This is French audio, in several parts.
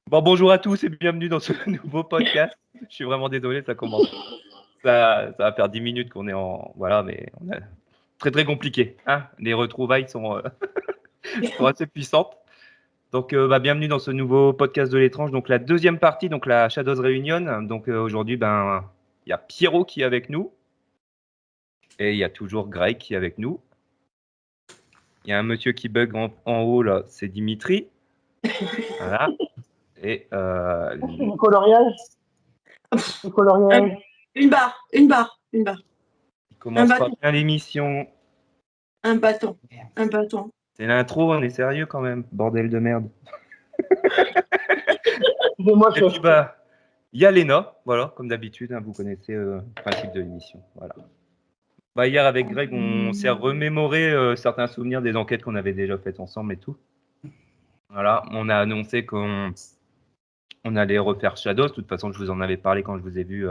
Bon, bonjour à tous et bienvenue dans ce nouveau podcast. Je suis vraiment désolé, ça commence. Ça va faire 10 minutes qu'on est en. Voilà, mais on a... très très compliqué. Hein, les retrouvailles sont, sont assez puissantes. Donc, bienvenue dans ce nouveau podcast de l'étrange. Donc, la deuxième partie, donc la Shadows Reunion. Donc, aujourd'hui, il y a Pierrot qui est avec nous. Et il y a toujours Greg qui est avec nous. Il y a un monsieur qui bug en haut, là, c'est Dimitri. Voilà. Et Le coloriage. Le coloriage. Une barre. il commence Un pas bâton. bien l'émission. Un bâton. C'est l'intro, on est sérieux quand même, bordel de merde. Excusez-moi, Et puis il y a Léna, voilà, comme d'habitude, hein, vous connaissez le principe de l'émission. Voilà. Hier avec Greg, on s'est remémoré certains souvenirs des enquêtes qu'on avait déjà faites ensemble et tout. Voilà, on a annoncé qu'on allait refaire Shadows. De toute façon, je vous en avais parlé quand je vous ai vu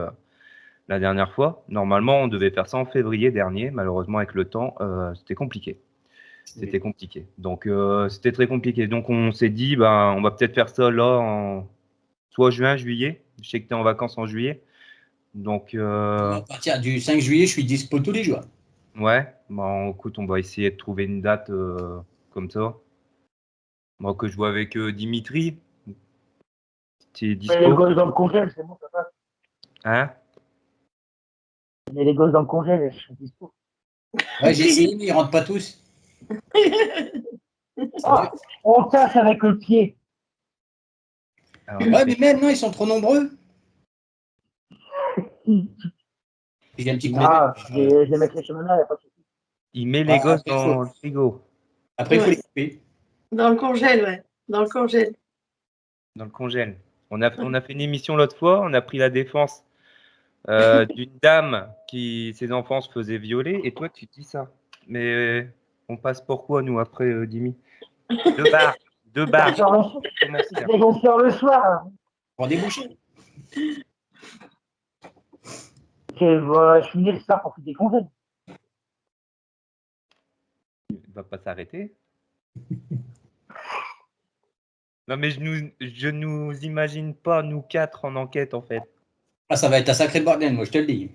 la dernière fois. Normalement, on devait faire ça en février dernier. Malheureusement, avec le temps, c'était compliqué. C'était compliqué. Donc, c'était très compliqué. Donc, on s'est dit, on va peut-être faire ça là en soit juin, juillet. Je sais que tu es en vacances en juillet. Donc, À partir du 5 juillet, je suis dispo tous les jours. ouais, écoute, on va essayer de trouver une date comme ça. Moi, que je vois avec Dimitri. Tu es dispo? les gosses dans le congèle, c'est bon, ça passe. Hein? Mais les gosses dans le congèle, je suis dispo. Ouais, j'ai essayé, mais ils rentrent pas tous. On tasse avec le pied. Alors, Ouais, mais même, non, ils sont trop nombreux. J'ai un petit coup. Je les mettrai sur le il n'y a pas de souci. il met les gosses après, dans le frigo. Après, il faut les couper. Dans le congèle, ouais. Dans le congèle. Dans le congèle. On a fait une émission l'autre fois, on a pris la défense d'une dame qui, ses enfants se faisaient violer, et toi, tu dis ça. Mais on passe pourquoi, nous, après, Dimi? Deux bars. Comment ça? Ils vont faire le soir. Pour déboucher. Je finis le soir pour qu'ils décongèlent. Il va pas s'arrêter. Non, mais je nous imagine pas, nous quatre, en enquête, en fait. Ah, ça va être un sacré bordel, moi, je te le dis.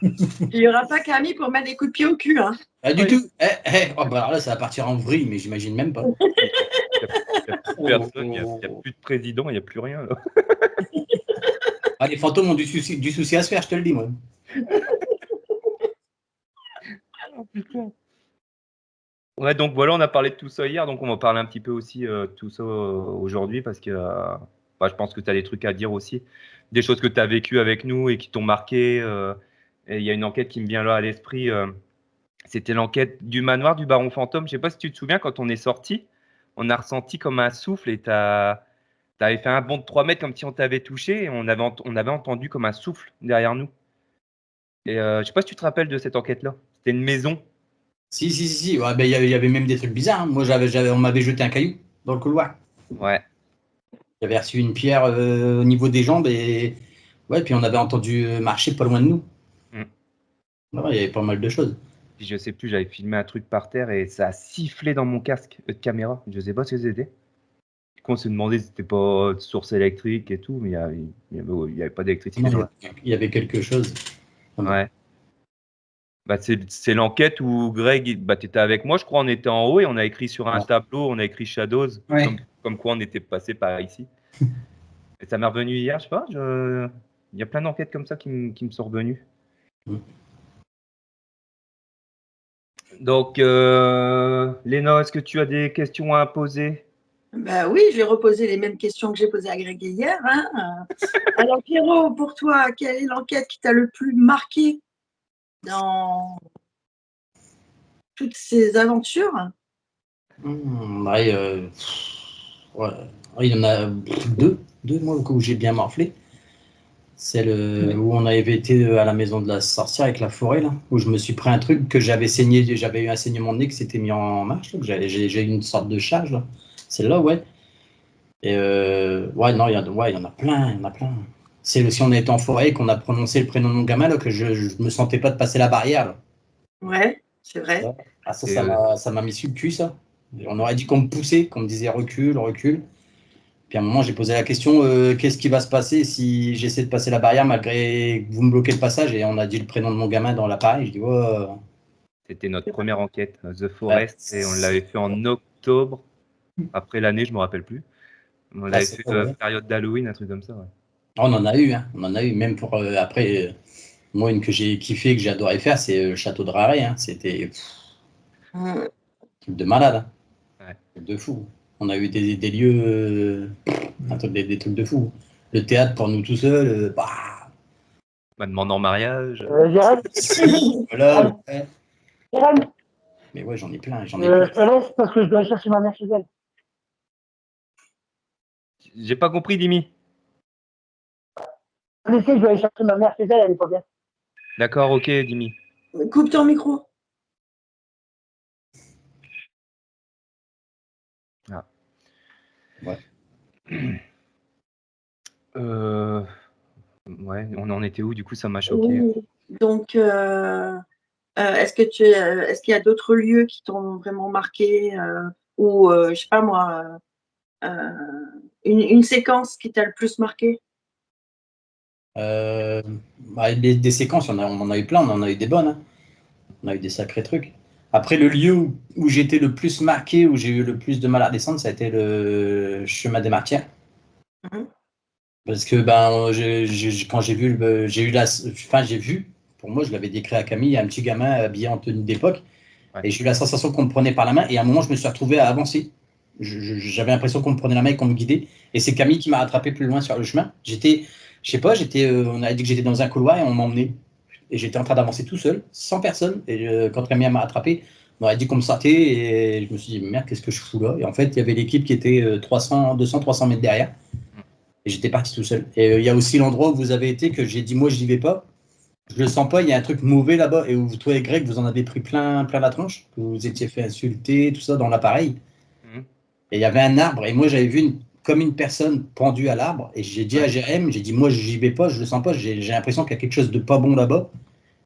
Il n'y aura pas Camille pour mettre des coups de pied au cul. Hein. Du tout. Oh, alors là, ça va partir en vrille, mais j'imagine même pas. Il n'y a plus de président, il n'y a plus rien. Là. Ah, les fantômes ont du souci à se faire, je te le dis, moi. Oh, putain. Ouais, donc voilà, on a parlé de tout ça hier, donc on va parler un petit peu aussi de tout ça aujourd'hui parce que je pense que tu as des trucs à dire aussi, des choses que tu as vécues avec nous et qui t'ont marqué. Et il y a une enquête qui me vient là à l'esprit, c'était l'enquête du manoir du Baron Fantôme. Je sais pas si tu te souviens, quand on est sorti, on a ressenti comme un souffle et tu avais fait un bond de 3 mètres comme si on t'avait touché et on avait entendu comme un souffle derrière nous. Et je sais pas si tu te rappelles de cette enquête-là. C'était une maison. Si. Ouais, il y avait même des trucs bizarres. Hein. Moi, on m'avait jeté un caillou dans le couloir. Ouais. J'avais reçu une pierre au niveau des jambes et puis on avait entendu marcher pas loin de nous. Ouais, il y avait pas mal de choses. Puis je sais plus, j'avais filmé un truc par terre et ça a sifflé dans mon casque de caméra. Je sais pas ce que c'était. Du coup, on s'est demandé si c'était pas de source électrique et tout, mais il y avait pas d'électricité. Il y avait quelque chose. Ouais. C'est l'enquête où Greg, tu étais avec moi, je crois, on était en haut et on a écrit sur un tableau, on a écrit Shadows, comme quoi on était passé par ici. Et ça m'est revenu hier, je sais pas, il y a plein d'enquêtes comme ça qui me sont revenues. Donc, Léna, est-ce que tu as des questions à poser? Oui, je vais reposer les mêmes questions que j'ai posées à Greg hier. Hein. Alors, Pierrot, pour toi, quelle est l'enquête qui t'a le plus marqué dans toutes ces aventures? Il y en a deux moi, où j'ai bien morflé. Celle où on avait été à la maison de la sorcière avec la forêt, là, où je me suis pris un truc que j'avais saigné, j'avais eu un saignement de nez qui s'était mis en marche, j'ai eu une sorte de charge, là. Celle-là, ouais. Et non, il y en a plein, C'est aussi on était en forêt et qu'on a prononcé le prénom de mon gamin, là, que je me sentais pas de passer la barrière, là. Ouais, c'est vrai. Ah, ça m'a mis sur le cul, ça. On aurait dit qu'on me poussait, qu'on me disait recule. Puis à un moment, j'ai posé la question, qu'est-ce qui va se passer si j'essaie de passer la barrière malgré que vous me bloquez le passage? Et on a dit le prénom de mon gamin dans l'appareil. Je dis, oh. C'était notre première enquête, The Forest, et on l'avait fait en octobre. Après l'année, je me rappelle plus. On l'avait fait période d'Halloween, un truc comme ça. Ouais. On en a eu, hein. On en a eu. Même pour après, moi, une que j'ai kiffé, que j'ai adoré faire, c'est le château de Raré. Hein. C'était un truc de malade. Hein. Ouais. Truc de fou. On a eu des lieux, des trucs de fou. Le théâtre pour nous tout seuls. Ma demande en mariage. Jérém, Voilà, ouais. Jérém, Mais ouais, j'en ai plein. je te laisse parce que je dois aller chercher ma mère chez elle. J'ai pas compris, Dimi. Je dois aller chercher ma mère chez elle, elle est pas bien. D'accord, ok, Dimi. Coupe ton micro. Ah. Ouais. Ouais, on en était où? Du coup, ça m'a choqué. Oui. Donc, est-ce qu'il y a d'autres lieux qui t'ont vraiment marqué ou, je sais pas moi, une séquence qui t'a le plus marqué? Des séquences, on en a eu plein, on en a eu des bonnes. Hein. On a eu des sacrés trucs. Après, le lieu où j'étais le plus marqué, où j'ai eu le plus de mal à descendre, ça a été le chemin des Martyrs. Parce que quand j'ai vu, j'ai vu, pour moi, je l'avais décrit à Camille, un petit gamin habillé en tenue d'époque, et j'ai eu la sensation qu'on me prenait par la main, et à un moment, je me suis retrouvé à avancer. J'avais l'impression qu'on me prenait la main et qu'on me guidait, et c'est Camille qui m'a rattrapé plus loin sur le chemin. Je sais pas, on a dit que j'étais dans un couloir et on m'emmenait. Et j'étais en train d'avancer tout seul, sans personne. Et quand Camille m'a rattrapé, on m'a dit qu'on me sortait. Et je me suis dit, merde, qu'est-ce que je fous là? Et en fait, il y avait l'équipe qui était 200, 300 mètres derrière. Et j'étais parti tout seul. Et il y a aussi l'endroit où vous avez été que j'ai dit, moi, je n'y vais pas. Je le sens pas, il y a un truc mauvais là-bas. Et où toi et Greg, vous en avez pris plein la tronche. Que vous étiez fait insulter, tout ça dans l'appareil. Et il y avait un arbre. Et moi, j'avais vu comme une personne pendue à l'arbre. Et j'ai dit à Jérém, j'ai dit, moi, j'y vais pas, je le sens pas. J'ai l'impression qu'il y a quelque chose de pas bon là-bas.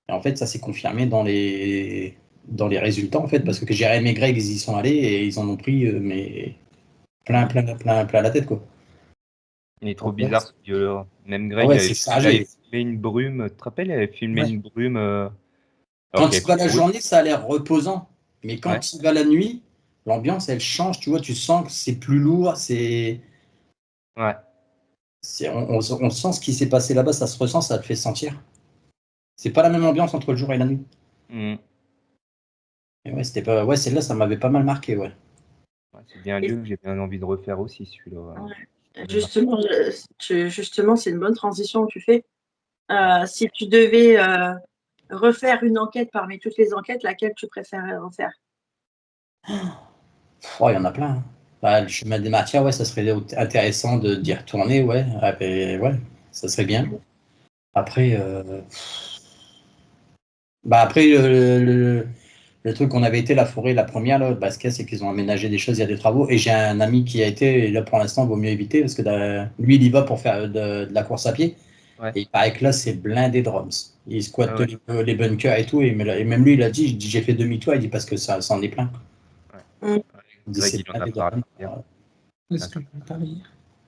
Et en fait, ça s'est confirmé dans les résultats, en fait, parce que Jérém et Greg, ils y sont allés et ils en ont pris mais plein la tête, quoi. Il est trop bizarre, ce vieux-là. Même Greg, Ouais, il avait filmé une brume. Tu te rappelles, il avait filmé une brume. Quand il va la journée, ça a l'air reposant. Mais quand il va la nuit, l'ambiance, elle change, tu vois, tu sens que c'est plus lourd, c'est... Ouais. On sent ce qui s'est passé là-bas, ça se ressent, ça te fait sentir. C'est pas la même ambiance entre le jour et la nuit. Et ouais, c'était pas... Ouais, celle-là, ça m'avait pas mal marqué, ouais. C'est bien un lieu que j'ai bien envie de refaire aussi, celui-là. Justement, c'est une bonne transition que tu fais. Si tu devais refaire une enquête parmi toutes les enquêtes, laquelle tu préférerais refaire? Oh, il y en a plein. Hein. Le chemin des Martyrs, ouais, ça serait intéressant d'y retourner, ouais. Ouais, ça serait bien. Après, le truc qu'on avait été, la forêt, la première, là, ce qu'il y a, c'est qu'ils ont aménagé des choses, il y a des travaux. Et j'ai un ami qui a été, et là pour l'instant, il vaut mieux éviter, parce que lui, il y va pour faire de la course à pied. Ouais. Et il paraît que là, c'est blindé de drums. Il squatte les bunkers et tout. Et même lui, il a dit, j'ai fait demi-tour, il dit, parce que ça en est plein. Greg, il en a parlé. Est-ce que je peux parler?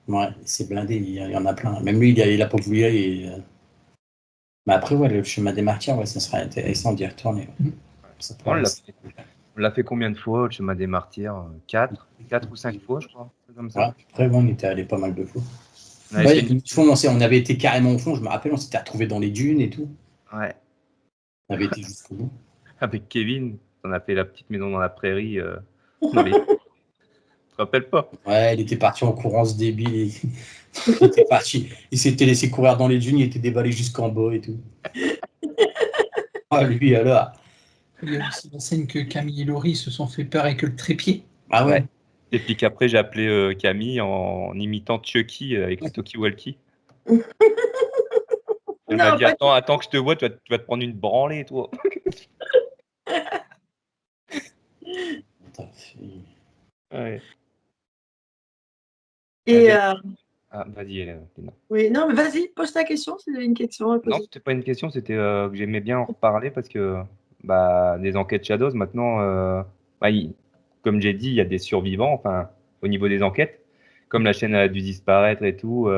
Ouais, c'est blindé, il y en a plein. Même lui, il a pas voulu y aller. Mais après, ouais, le chemin des Martyrs, ouais, ça serait intéressant d'y retourner. On l'a fait combien de fois, le chemin des Martyrs? 4 ou 5 fois, je crois. Comme ça. Ouais, après, on était allé pas mal de fois. On avait été carrément au fond, je me rappelle, on s'était retrouvés dans les dunes et tout. Ouais. On avait été jusqu'au bout. Avec Kevin, on a fait la petite maison dans la prairie. Tu te rappelles pas? Ouais, il était parti en courant, ce débile. Il était parti. Il s'était laissé courir dans les dunes, il était déballé jusqu'en bas et tout. Ah, lui, alors. Il y a aussi la scène que Camille et Laurie se sont fait peur avec le trépied. Ah ouais. Et puis qu'après, j'ai appelé Camille en imitant Chucky avec le talkie-walkie. Elle m'a dit, attends que je te vois, tu vas te prendre une branlée, toi. Ouais. Et vas-y, Léna. oui, non, mais vas-y, pose ta question si tu as une question à poser. Non, c'était pas une question, c'était que j'aimais bien en reparler parce que des enquêtes Shadows, maintenant, comme j'ai dit, il y a des survivants, enfin, au niveau des enquêtes. comme la chaîne a dû disparaître et tout,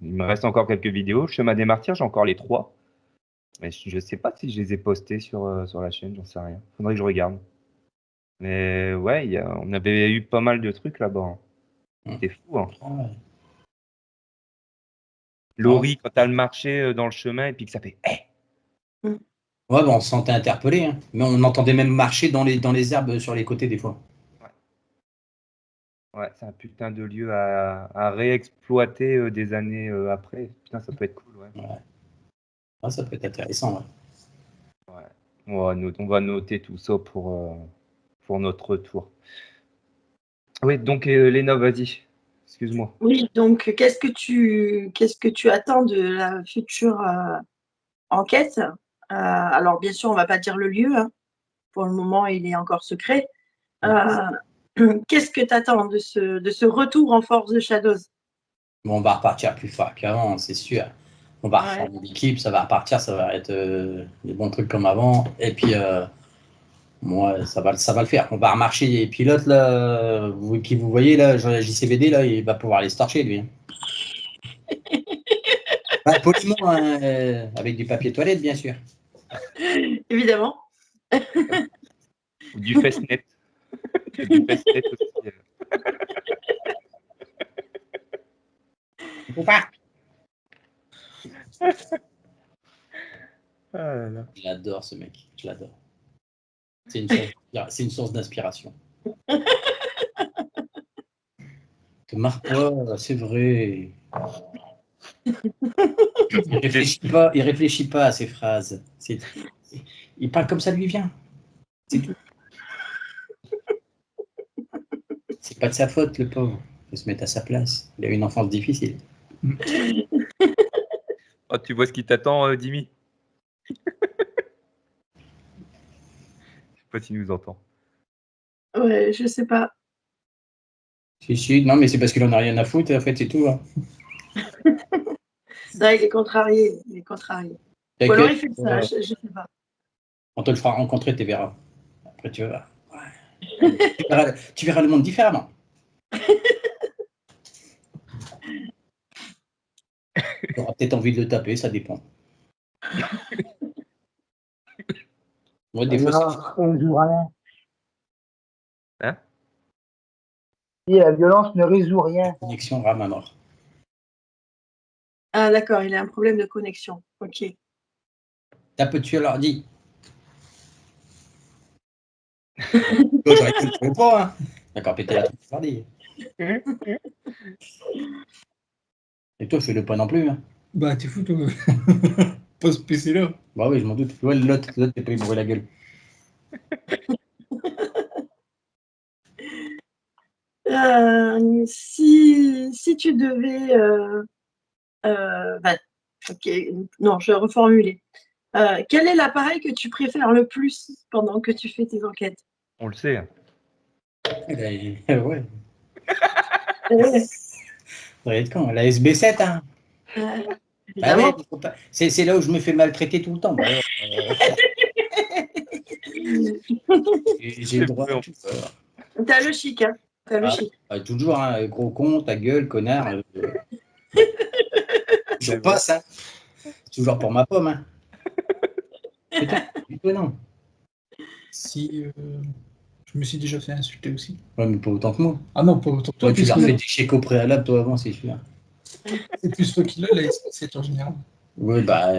il me reste encore quelques vidéos. Chemin des Martyrs, j'ai encore les 3. Mais je sais pas si je les ai postés sur la chaîne, j'en sais rien. Faudrait que je regarde. Mais ouais, on avait eu pas mal de trucs là-bas, hein. C'était fou, hein. Ouais. Laurie, quand elle marchait dans le chemin et puis que ça fait Ouais, bah, on se sentait interpellé, hein. Mais on entendait même marcher dans les herbes sur les côtés des fois. Ouais, c'est un putain de lieu à réexploiter des années après. Putain, ça peut être cool, ouais. Ouais. Ah, ça peut être intéressant, ouais. Ouais. On va noter tout ça pour notre retour. Oui, donc Léna, vas-y. Excuse-moi. Oui, donc qu'est-ce que tu attends de la future enquête? Alors bien sûr, on va pas dire le lieu, hein. Pour le moment, il est encore secret. Qu'est-ce que tu attends de ce retour en force de Shadows? Bon, on va repartir plus fort qu'avant, c'est sûr. On va reformer l'équipe, ça va repartir, ça va être des bons trucs comme avant. Et puis, moi, ça va le faire. On va remarcher les pilotes, là, qui vous voyez, là, JCVD, là, il va pouvoir les starcher, lui. Bah, poliment, hein, avec du papier toilette, bien sûr. Évidemment. Ou du Festnet. Du Festnet aussi. Faut pas. Ah là là. Je l'adore, ce mec. Je l'adore. C'est une source d'inspiration. Te marre pas, c'est vrai. Il réfléchit pas à ses phrases. Il parle comme ça lui vient. C'est tout. C'est pas de sa faute, le pauvre. Il faut se mettre à sa place. Il a eu une enfance difficile. Oh, tu vois ce qui t'attend, Dimi? Je sais pas s'il nous entend. Ouais, je sais pas. Si, non, mais c'est parce qu'il en a rien à foutre, en fait, c'est tout. Hein. Non, il est contrarié. Il est contrarié. Ou alors il fait ça, je sais pas. On te le fera rencontrer, tu verras. Après, tu verras. Ouais. Tu verras le monde différemment. Tu auras peut-être envie de le taper, ça dépend. Ouais, des fois, Ça ne résout rien. Hein? Et la violence ne résout rien. la connexion rame à mort. Ah d'accord, il a un problème de connexion. Ok. Tape dessus à l'ordi. J'aurais pu le trouver pas, hein. D'accord, péter la tronche l'ordi. Et toi, fais-le pas non plus. Hein. Bah, t'es fou, toi. Pas ce PC-là. Bah oui, je m'en doute. Ouais, l'autre, t'es pas bourré la gueule. Si tu devais... ok, non, je vais reformuler. Quel est l'appareil que tu préfères le plus pendant que tu fais tes enquêtes? On le sait. Ouais. Ça va être con. La SB7, hein. Bah ouais, c'est là où je me fais maltraiter tout le temps. Bah, j'ai le droit à tout. T'as le chic, hein. T'as le chic. Toujours, hein, gros con, ta gueule, connard. Je passe, hein. Toujours pour ma pomme, hein. Putain, étonnant. Si je me suis déjà fait insulter aussi. Ouais, mais pas autant que moi. Ah non, pas autant que toi. Toi, tu l'as refait des chèques au préalable, toi, avant, c'est sûr. C'est plus toi qui l'as, la S7 en général. Oui, bah,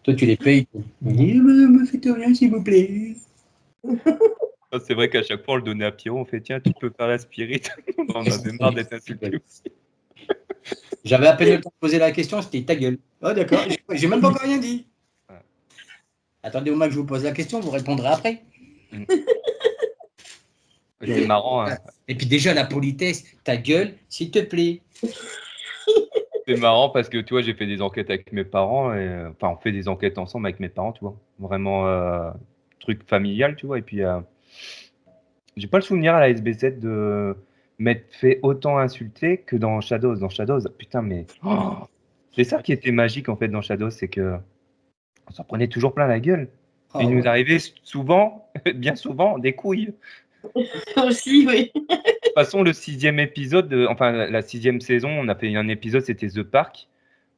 toi, tu les payes. On dit, me faites rien, s'il vous plaît. Ah, c'est vrai qu'à chaque fois, on le donnait à Pierrot. On fait tiens, tu peux faire la spirit. On avait marre d'être insulté aussi. J'avais à peine le temps de poser la question, c'était ta gueule. Oh, d'accord, j'ai même pas encore rien dit. Ouais. Attendez au moins que je vous pose la question, vous répondrez après. C'est marrant. Hein. Et puis déjà, la politesse, ta gueule, s'il te plaît. C'est marrant parce que tu vois, j'ai fait des enquêtes avec mes parents. Enfin, on fait des enquêtes ensemble avec mes parents, tu vois. Vraiment, truc familial, tu vois. Et puis, j'ai pas le souvenir à la SB7 de m'être fait autant insulter que dans Shadows. Dans Shadows, putain, mais c'est ça qui était magique en fait dans Shadows, c'est que on s'en prenait toujours plein la gueule. Et il nous arrivait souvent, bien souvent, des couilles. Aussi, oui. toute façon, le 6e épisode, enfin la 6e saison, on a fait un épisode, c'était The Park.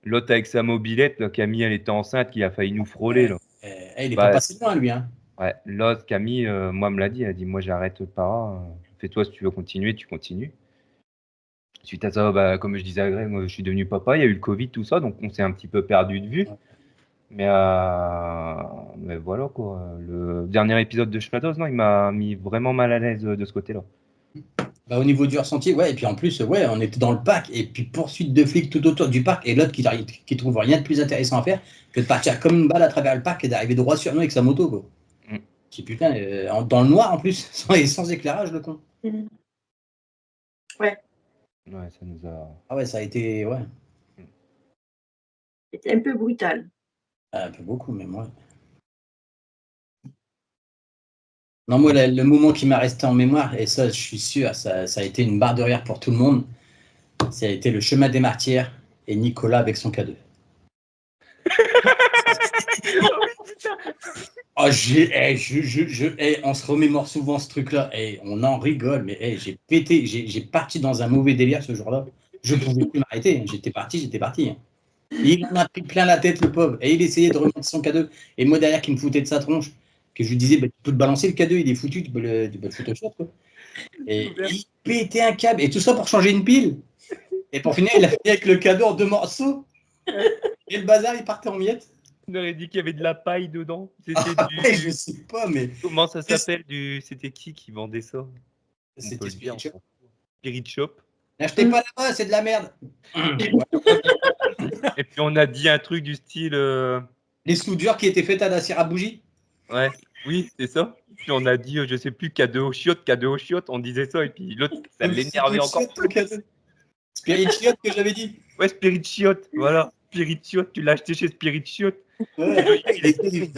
L'autre avec sa mobilette, là, Camille, elle était enceinte, qui a failli nous frôler. Là. Il est Bah, pas passé loin, lui. Hein. Ouais, l'autre, Camille, moi, me l'a dit. Elle a dit, moi, j'arrête pas. Fais-toi si tu veux continuer, tu continues. Suite à ça, bah, comme je disais à Greg, moi, je suis devenu papa. Il y a eu le Covid, tout ça, donc on s'est un petit peu perdu de vue. Mais voilà, quoi. Le dernier épisode de Shadows, non, il m'a mis vraiment mal à l'aise de ce côté-là. Bah, au niveau du ressenti, ouais, et puis en plus, ouais, on était dans le parc, et puis poursuite de flics tout autour du parc, et l'autre qui trouve rien de plus intéressant à faire que de partir comme une balle à travers le parc et d'arriver droit sur nous avec sa moto, quoi. Mm. Je dis, putain, dans le noir en plus, sans éclairage, le con. Ouais, Ouais, ça nous a. Ah ouais, ça a été, ouais, c'était un peu brutal. un peu beaucoup, mais moi. Non, moi, le moment qui m'a resté en mémoire, et ça, je suis sûr, ça a été une barre de rire pour tout le monde, ça a été le chemin des martyrs et Nicolas avec son cadeau. Oh, on se remémore souvent ce truc-là, on en rigole, mais j'ai pété, j'ai parti dans un mauvais délire ce jour-là. Je ne pouvais plus m'arrêter, j'étais parti. Il en a pris plein la tête, le pauvre, et il essayait de remonter son cadeau. Et moi, derrière, qui me foutais de sa tronche, que je lui disais, bah, tu peux te balancer le cadeau, il est foutu, tu peux le foutre au shot, quoi. Et il pétait un câble, et tout ça pour changer une pile. Et pour finir, il a fini avec le cadeau en 2 morceaux. Et le bazar, il partait en miettes. On aurait dit qu'il y avait de la paille dedans. C'était Je sais pas, mais Comment ça s'appelle C'était qui vendait ça? On c'était peut le dire. Spirit Shop. Spirit Shop. N'achetez pas là-bas, c'est de la merde. Et puis on a dit un truc du style. Les soudures qui étaient faites à la cire à bougie. Ouais, oui, c'est ça. Puis on a dit, je sais plus, cadeau aux chiottes, on disait ça. Et puis l'autre, ça l'énervait encore plus. Spirit Shop que j'avais dit. Ouais, Spirit Chiotte, voilà. Spirit Chiotte, tu l'as acheté chez Spirit Chiotte. Ouais. Il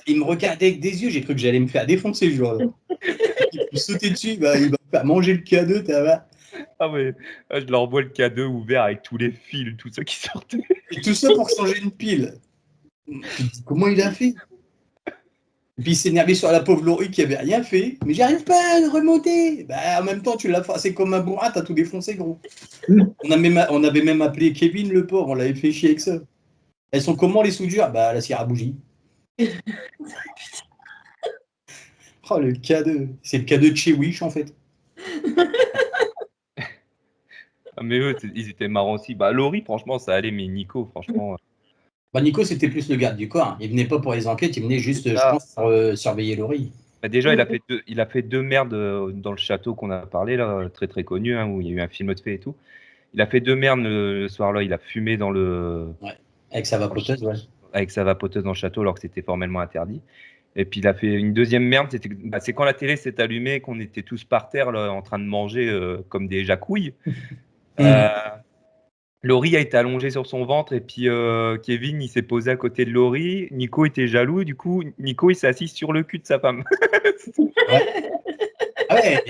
Il me regardait avec des yeux, j'ai cru que j'allais me faire défoncer ce jour-là. Il me sautait dessus, bah, il va faire manger le cadeau, t'as vu. Ah ouais, je leur envoie le cadeau ouvert avec tous les fils, tout ça qui sortait. Et tout ça pour changer une pile. Comment il a fait? Et puis il s'est énervé sur la pauvre Laurie qui avait rien fait. Mais j'arrive pas à le remonter. Bah, en même temps, tu l'as fait comme un bourrin, t'as tout défoncé, gros. On avait même appelé Kevin, le pauvre, on l'avait fait chier avec ça. Elles sont comment les soudures? Bah, la cire à bougie. Oh, le cadeau. C'est le cadeau de chez Wish, en fait. Ah, mais eux, ils étaient marrants aussi. Bah, Laurie, franchement, ça allait, mais Nico, franchement. Bah, Nico, c'était plus le garde du corps. Il venait pas pour les enquêtes, il venait juste, je pense, pour surveiller Laurie. Bah, déjà, il a fait deux merdes dans le château qu'on a parlé, là, très très connu, hein, où il y a eu un film de fait et tout. Il a fait deux merdes le soir-là. Il a fumé dans le. Ouais. Avec sa vapoteuse, ouais. Avec sa vapoteuse dans le château, alors que c'était formellement interdit. Et puis il a fait une deuxième merde, c'est quand la télé s'est allumée, qu'on était tous par terre là, en train de manger comme des jacouilles. Laurie a été allongée sur son ventre et puis Kevin il s'est posé à côté de Laurie. Nico était jaloux, du coup Nico il s'est assis sur le cul de sa femme. Ouais. Ah ouais,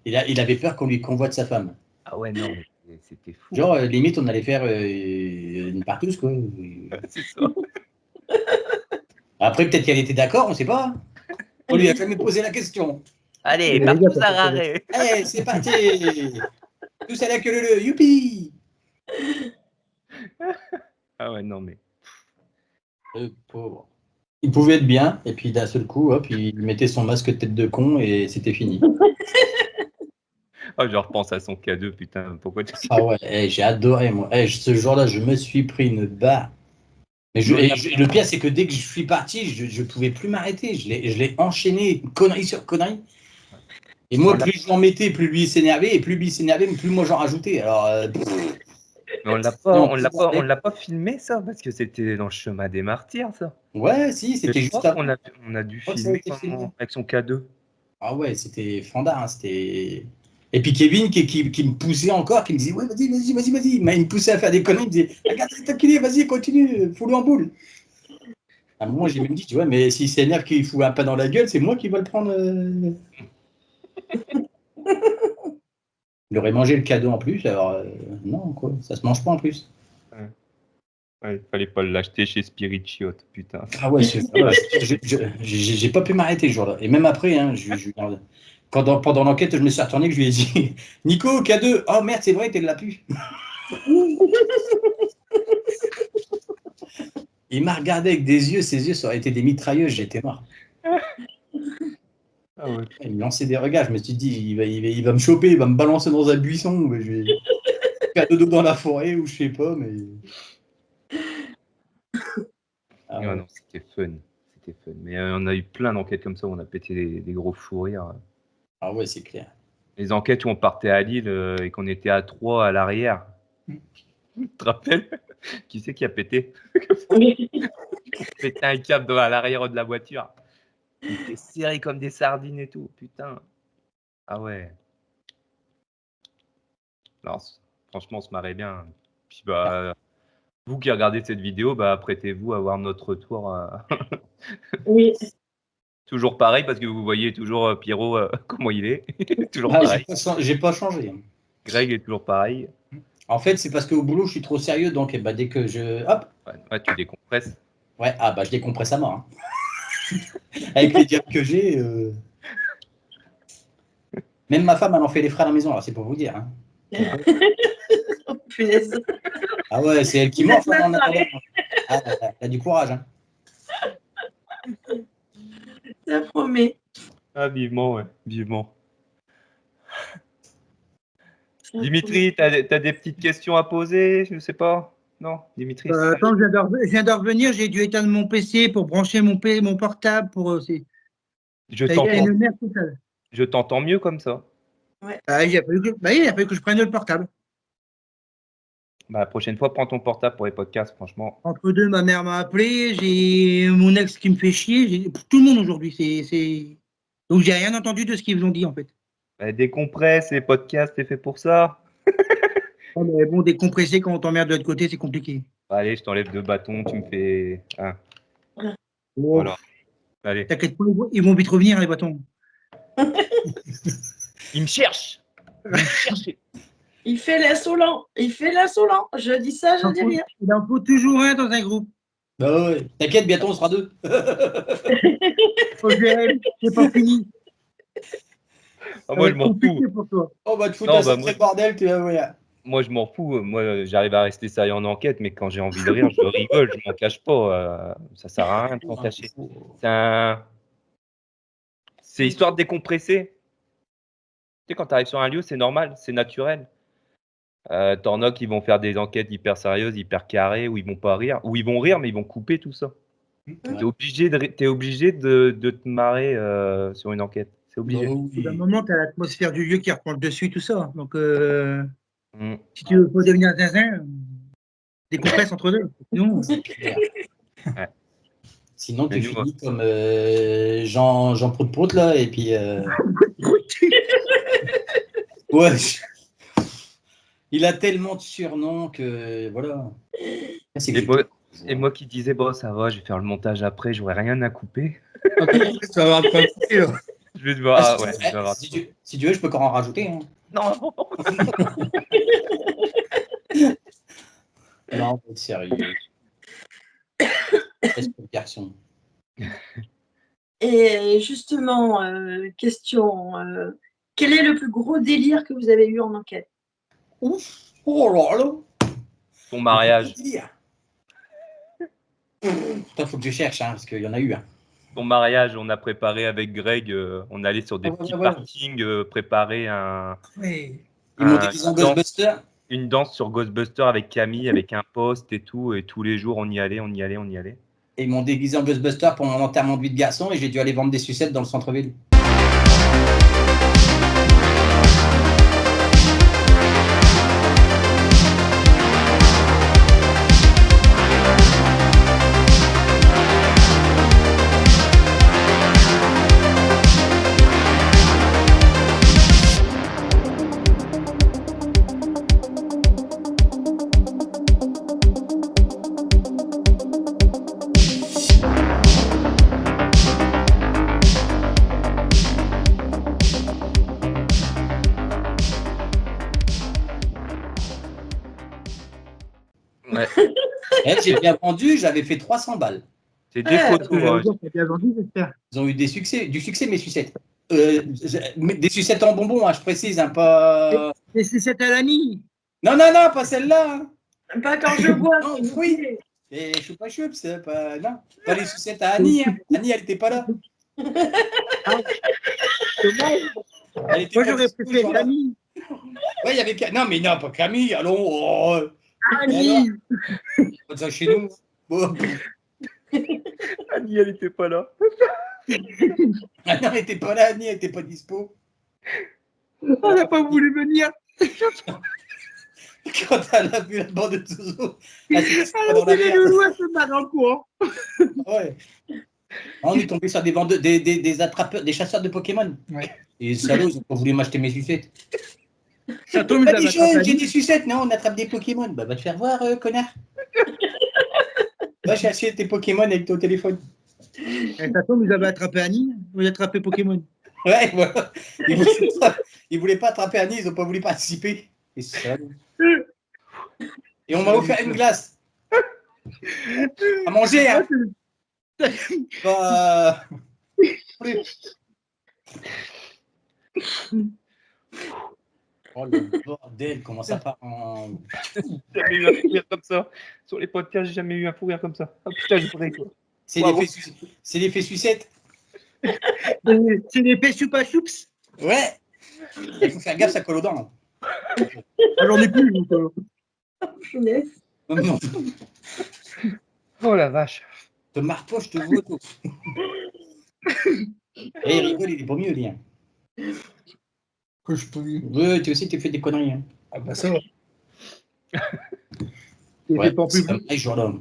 il avait peur qu'on lui convoite sa femme. Ah ouais, non, mais c'était fou. Genre, limite, on allait faire une partouze, quoi. C'est ça. Après, peut-être qu'elle était d'accord, on sait pas. On lui a jamais posé la question. Allez, Mais partout les gars, à rarrer. Allez, c'est parti. Tous à la queue leu, youpi. Ah ouais, non, mais. Le pauvre. Il pouvait être bien, et puis d'un seul coup, hop, il mettait son masque de tête de con, et c'était fini. Oh, je repense à son cadeau, putain, pourquoi tu. Ah ouais, j'ai adoré, moi. Ce jour-là, je me suis pris une barre. Mais le pire, c'est que dès que je suis parti, je ne pouvais plus m'arrêter. Je l'ai enchaîné, connerie sur connerie. Et moi, plus je l'en mettais, plus lui s'énervait, et plus lui s'énervait, plus moi j'en rajoutais. Alors, Mais on l'a pas filmé ça, parce que c'était dans le chemin des martyrs, ça. ouais, si, c'était Je juste crois avant. on a dû crois que ça a filmer été filmé. avec son cadeau. Ah ouais, c'était fandard, hein, c'était. Et puis Kevin qui me poussait encore, qui me disait ouais, vas-y. Mais il me poussait à faire des conneries, il me disait regarde, t'inquiète, vas-y, continue, fous-le en boule. À un moment, j'ai même dit ouais, mais s'il s'énerve qu'il fout un pas dans la gueule, c'est moi qui vais le prendre. Il aurait mangé le cadeau en plus, alors non, quoi, ça se mange pas en plus. Ouais, fallait pas l'acheter chez Spirit Chiotte, putain. Ah ouais, j'ai pas pu m'arrêter ce jour-là. Et même après, hein, pendant l'enquête, je me suis retourné, je lui ai dit Nico, K2, oh merde, c'est vrai, t'es de la pu. Il m'a regardé avec des yeux, ses yeux, ça aurait été des mitrailleuses, j'étais mort. Ah ouais. Il me lançait des regards, je me suis dit, il va me choper, il va me balancer dans un buisson, je vais faire dodo dans la forêt, ou je sais pas, mais. Ah Non, ouais. non, c'était fun. C'était fun. Mais on a eu plein d'enquêtes comme ça où on a pété des gros fous rires. Ah ouais, c'est clair. Les enquêtes où on partait à Lille et qu'on était à 3 à l'arrière. Tu te rappelles? Qui c'est qui a pété? Pété un câble à l'arrière de la voiture. Il était serré comme des sardines et tout, putain. Ah ouais. Non, franchement, on se marrait bien. Puis bah, vous qui regardez cette vidéo, bah, prêtez-vous à voir notre retour. Oui. Toujours pareil, parce que vous voyez toujours Pierrot comment il est. Toujours Ah, pareil. j'ai pas changé. Greg est toujours pareil. En fait, c'est parce qu'au boulot, je suis trop sérieux, donc bah, dès que je. Hop. Ouais, tu décompresses. Ouais, ah bah je décompresse à mort. Hein. Avec les diables que j'ai. Même ma femme, elle en fait les frais à la maison, alors c'est pour vous dire. Hein. Oh, punaise. Ah ouais, c'est elle qui morfle en attendant. Ah, elle a du courage. Hein. Ça promet. Ah, vivement, ouais, vivement. Ça Dimitri, t'as des petites questions à poser? Je ne sais pas. Non, Dimitri. Attends, je viens de revenir, j'ai dû éteindre mon PC pour brancher mon portable pour. Je Ça a été t'entends. une merde totale. Je t'entends mieux comme ça. Il a fallu que je prenne le portable. Bah, la prochaine fois, prends ton portable pour les podcasts, franchement. Entre deux, ma mère m'a appelé, j'ai mon ex qui me fait chier, j'ai tout le monde aujourd'hui. Donc j'ai rien entendu de ce qu'ils vous ont dit en fait. Bah, décompresse, les podcasts, c'est fait pour ça. Oh, mais bon, décompresser quand on t'emmerde de l'autre côté, c'est compliqué. Bah, allez, je t'enlève 2 bâtons, tu me fais. Hein. Oh, Voilà. Allez. T'inquiète pas, ils vont vite revenir les bâtons. Il me cherche. Il me cherche. Il fait l'insolent. Il fait l'insolent. Je dis ça, je dis rien. Il en faut toujours un dans un groupe. Bah ouais, t'inquiète, bientôt on sera deux. Faut gérer, c'est pas fini. Ah, moi, je m'en fous. Compliqué pour toi. Oh bah tu fous Non, un bah, sacré moi- bordel, tu vas voir. Moi, je m'en fous. Moi, j'arrive à rester sérieux en enquête, mais quand j'ai envie de rire, je rigole, je m'en cache pas. Ça sert à rien de s'en cacher. C'est histoire de décompresser. Tu sais, quand tu arrives sur un lieu, c'est normal, c'est naturel. T'en as qui vont faire des enquêtes hyper sérieuses, hyper carrées, où ils vont pas rire, ou ils vont rire, mais ils vont couper tout ça. T'es obligé de te marrer sur une enquête. C'est obligé. Bah Au bout d'un oui. moment, tu as l'atmosphère du lieu qui reprend le dessus, tout ça. Donc, Mm. si tu veux pas devenir un zinzin, décompresse entre deux. Sinon, C'est clair. Ouais. Sinon, tu Mais nous, finis comme Jean Prout-Prout, là, et puis. Ouais. Il a tellement de surnoms que. Voilà. C'est Et moi qui disais, bon, ça va, je vais faire le montage après, j'aurai rien à couper. ça va avoir un peu là. Je vais te voir. Ah, Ah, ouais, je vais avoir- si tu veux, je peux encore en rajouter. Hein. Non, Non, faut être sérieux. Laisse pour le garçon. Et justement, question, quel est le plus gros délire que vous avez eu en enquête? Ouf. Oh là là. ton mariage. Putain, faut que je cherche, hein, parce qu'il y en a eu. Hein. Ton mariage, on a préparé avec Greg, on allait sur des Ouais, petits ouais. parkings, préparer Oui. Ils m'ont déguisé en Ghostbuster. une danse sur Ghostbusters avec Camille, avec un poste et tout, et tous les jours on y allait. Et ils m'ont déguisé en Ghostbuster pour mon enterrement de vie de garçon et j'ai dû aller vendre des sucettes dans le centre-ville. Eh, j'ai bien vendu, j'avais fait 300 balles. C'est des photos. T'as bien vendu, j'espère. Ils ont eu du succès, mes sucettes. Des sucettes en bonbons, hein, je précise, hein, pas. Et c'est cette à l'ami. Non, pas celle-là. Hein. Pas quand je vois. Non, fruits. Et choupa choups, c'est pas. Non, pas les sucettes à Annie. Hein. Annie, elle n'était pas là. Elle était Moi, pas j'aurais dispo, préféré genre là. l'ami. Ouais, il y avait. Non, mais non, pas Camille, allons. Oh, Ami. pas de ça chez nous. Bon. Annie, elle était pas là. Ah non, elle n'était pas là, Annie, elle n'était pas dispo. On n'a pas voulu venir. Quand elle a vu la bande de Zozo, elle s'est Elle dans a la tiré merde. le loup à se barrer en courant. Ouais. On est tombé sur des vendeurs, des attrapeurs, des chasseurs de Pokémon. Ouais. Et les salauds, ils ont pas voulu m'acheter mes sucettes. Ça tombe, Pas ça des va jeunes, j'ai t'attraper. des sucettes. Non, on attrape des Pokémon. Bah, va te faire voir, connard. Va chercher tes Pokémon avec ton téléphone. Et ça tombe, ils avaient attrapé Annie. Vous avez attrapé Pokémon. Ouais, voilà. Ils voulaient pas attraper Annie, ils ont pas voulu participer. Et salauds. Et on m'a offert une glace. À manger, hein. Bah, plus. Oh le bordel, comment ça part en. Jamais eu un fou rire comme ça. Sur les podcasts, j'ai jamais eu un fou rire comme ça. Ah putain, je pourrais quoi. C'est Bravo. l'effet sucette. C'est des Pessupa Choups. Ouais. Il faut faire gaffe, ça colle aux dents. Ah, j'en ai plus. Donc, Punaise. Non, non, Oh la vache. te marre pas, je te vois tout. Et il rigole, il est pas mieux, lui. Hein. Que je peux mieux. Ouais, tu aussi, tu fais des conneries. Hein. Ah bah ça va. il Ouais, fait pas en c'est public. un jour-là.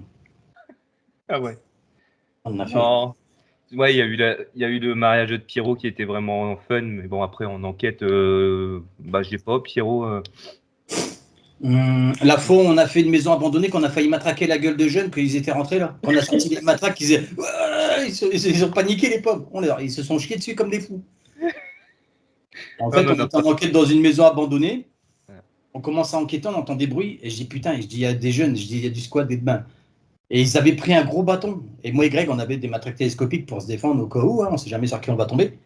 Ah ouais. On en a fait. Non. Ouais, il y a eu le mariage de Pierrot qui était vraiment fun, mais bon, après, en enquête, bah, je sais pas, Pierrot. La fois, on a fait une maison abandonnée qu'on a failli matraquer la gueule de jeunes quand ils étaient rentrés là. Quand on a sorti les matraques, ils disaient ouais, ils ont paniqué les pauvres. Ils se sont chiés dessus comme des fous. En fait, on était en enquête dans une maison abandonnée. On commence à enquêter, on entend des bruits. Et je dis putain, je dis il y a des jeunes, je dis il y a du squad des bains. Et ils avaient pris un gros bâton. Et moi et Greg, on avait des matraques télescopiques pour se défendre au cas où. Hein, on ne sait jamais sur qui on va tomber.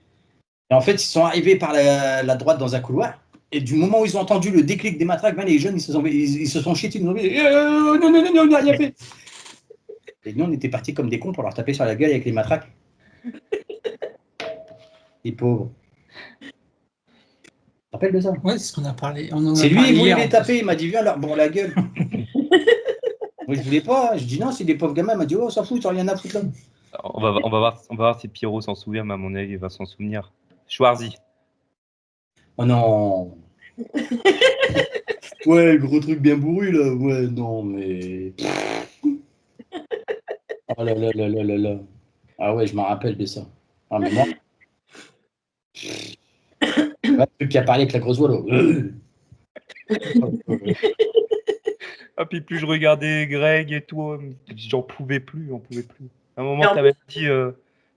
Et en fait, ils sont arrivés par la droite dans un couloir. Et du moment où ils ont entendu le déclic des matraques, ben, les jeunes, ils se sont chiés dessus. Ils nous ont dit non, on n'a rien fait. Et nous, on était partis comme des cons pour leur taper sur la gueule avec les matraques. Les pauvres. Tu te rappelles de ça? Ouais, c'est ce qu'on a parlé. On en a C'est lui, parlé il voulait hier, les en taper. Il m'a dit viens leur bon la gueule. Moi, je voulais pas. Je dis non, c'est des pauvres gamins. Il m'a dit oh, on s'en fout, t'as rien à foutre là. On va voir si Pierrot s'en souvient, mais à mon avis, il va s'en souvenir. Schwarzy. Oh non. Ouais, gros truc bien bourru là. Ouais, non, mais. Oh là là là là là là. Ah ouais, je m'en rappelle de ça. Ah, mais moi. Ouais, le truc qui a parlé avec la grosse voix là. Ah, puis plus je regardais Greg et tout, j'en pouvais plus, À un moment, Non.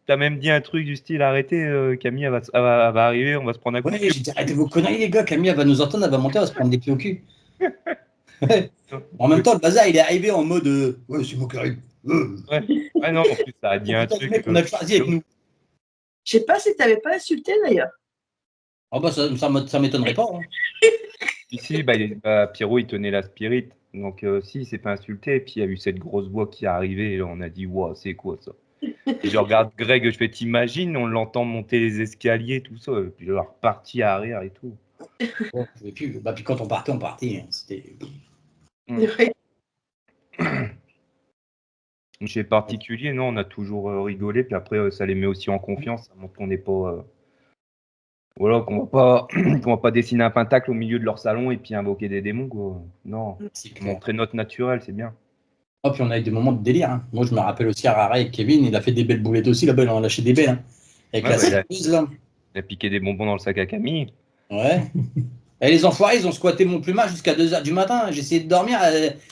t'as même dit un truc du style arrêtez, Camille, elle va arriver, on va se prendre un coup. Ouais, j'ai dit arrêtez vos conneries les gars, Camille elle va nous entendre, elle va monter, elle va se prendre des pieds au cul. Ouais. En même temps, le bazar il est arrivé en mode ouais, c'est moi qui arrive. Ouais, non, en plus, ça a dit un Putain, truc. le mec, on a choisi avec nous. Je sais pas si tu n'avais pas insulté d'ailleurs. Ah bah ça m'étonnerait pas. Hein. Ici, Pierrot, il tenait la spirit. Donc, si, il s'est pas insulté. Et puis, il y a eu cette grosse voix qui est arrivée. Et là, on a dit, waouh, c'est quoi ça? Et je regarde Greg, je fais, t'imagines, on l'entend monter les escaliers, tout ça. Et puis, je reparti à arrière et tout. Bon, je vais plus. Bah, puis quand on partait, hein. C'était. Ouais. Chez particulier, non, on a toujours rigolé. Puis après, ça les met aussi en confiance. Ça montre qu'on n'est pas. Voilà, qu'on va pas dessiner un pentacle au milieu de leur salon et puis invoquer des démons, quoi. Non, montrer notre naturel, c'est bien. Oh, puis on a eu des moments de délire. Hein. Moi, je me rappelle aussi à Rara et Kevin, il a fait des belles boulettes aussi là-bas, il en a lâché des belles. Hein. Avec Ouais, la bah, serveuse, là. Il a piqué des bonbons dans le sac à Camille. Ouais. Et les enfoirés, ils ont squatté mon plumage jusqu'à 2h du matin. J'ai essayé de dormir,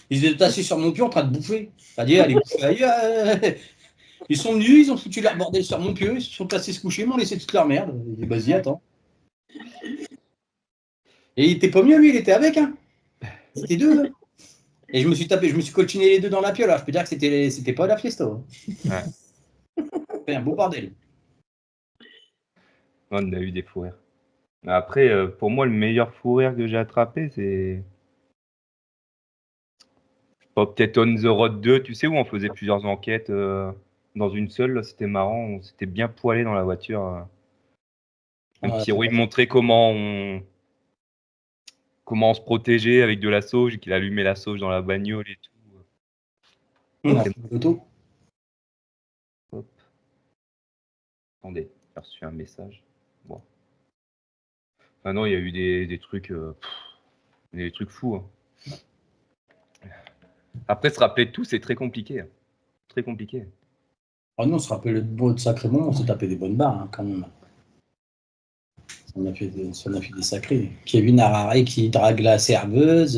ils étaient assis sur mon pied en train de bouffer. C'est-à-dire, allez bouffer ailleurs. Ils sont venus, ils ont foutu leur bordel sur mon pied, ils se sont passés se coucher, ils m'ont laissé toute leur merde. J'ai dit, vas-y, attends. Et il était pas mieux, lui, il était avec, hein. C'était deux, là. Et je me suis colchiné les deux dans la piole. Alors, je peux dire que c'était pas la fiesta. Hein. Ouais. C'était un beau bordel. On a eu des fous rires. Après, pour moi, le meilleur fou rire que j'ai attrapé, c'est peut-être On the Road 2, tu sais, où on faisait plusieurs enquêtes dans une seule. Là, c'était marrant, on s'était bien poilé dans la voiture. Même Ouais, Pierrot, il montrait comment on se protégeait avec de la sauge, qu'il allumait la sauge dans la bagnole et tout. on a fait l'auto. Hop. Attendez, j'ai reçu un message. Bon. Ah non, il y a eu des trucs, des trucs fous. Hein. Après, se rappeler de tout, c'est très compliqué. Hein. Très compliqué. Oh non, on se rappelle de beaux de sacrés moments. On s'est tapé des bonnes barres hein, quand même. On a fait des sacrés. Kevin Harare qui drague la serveuse.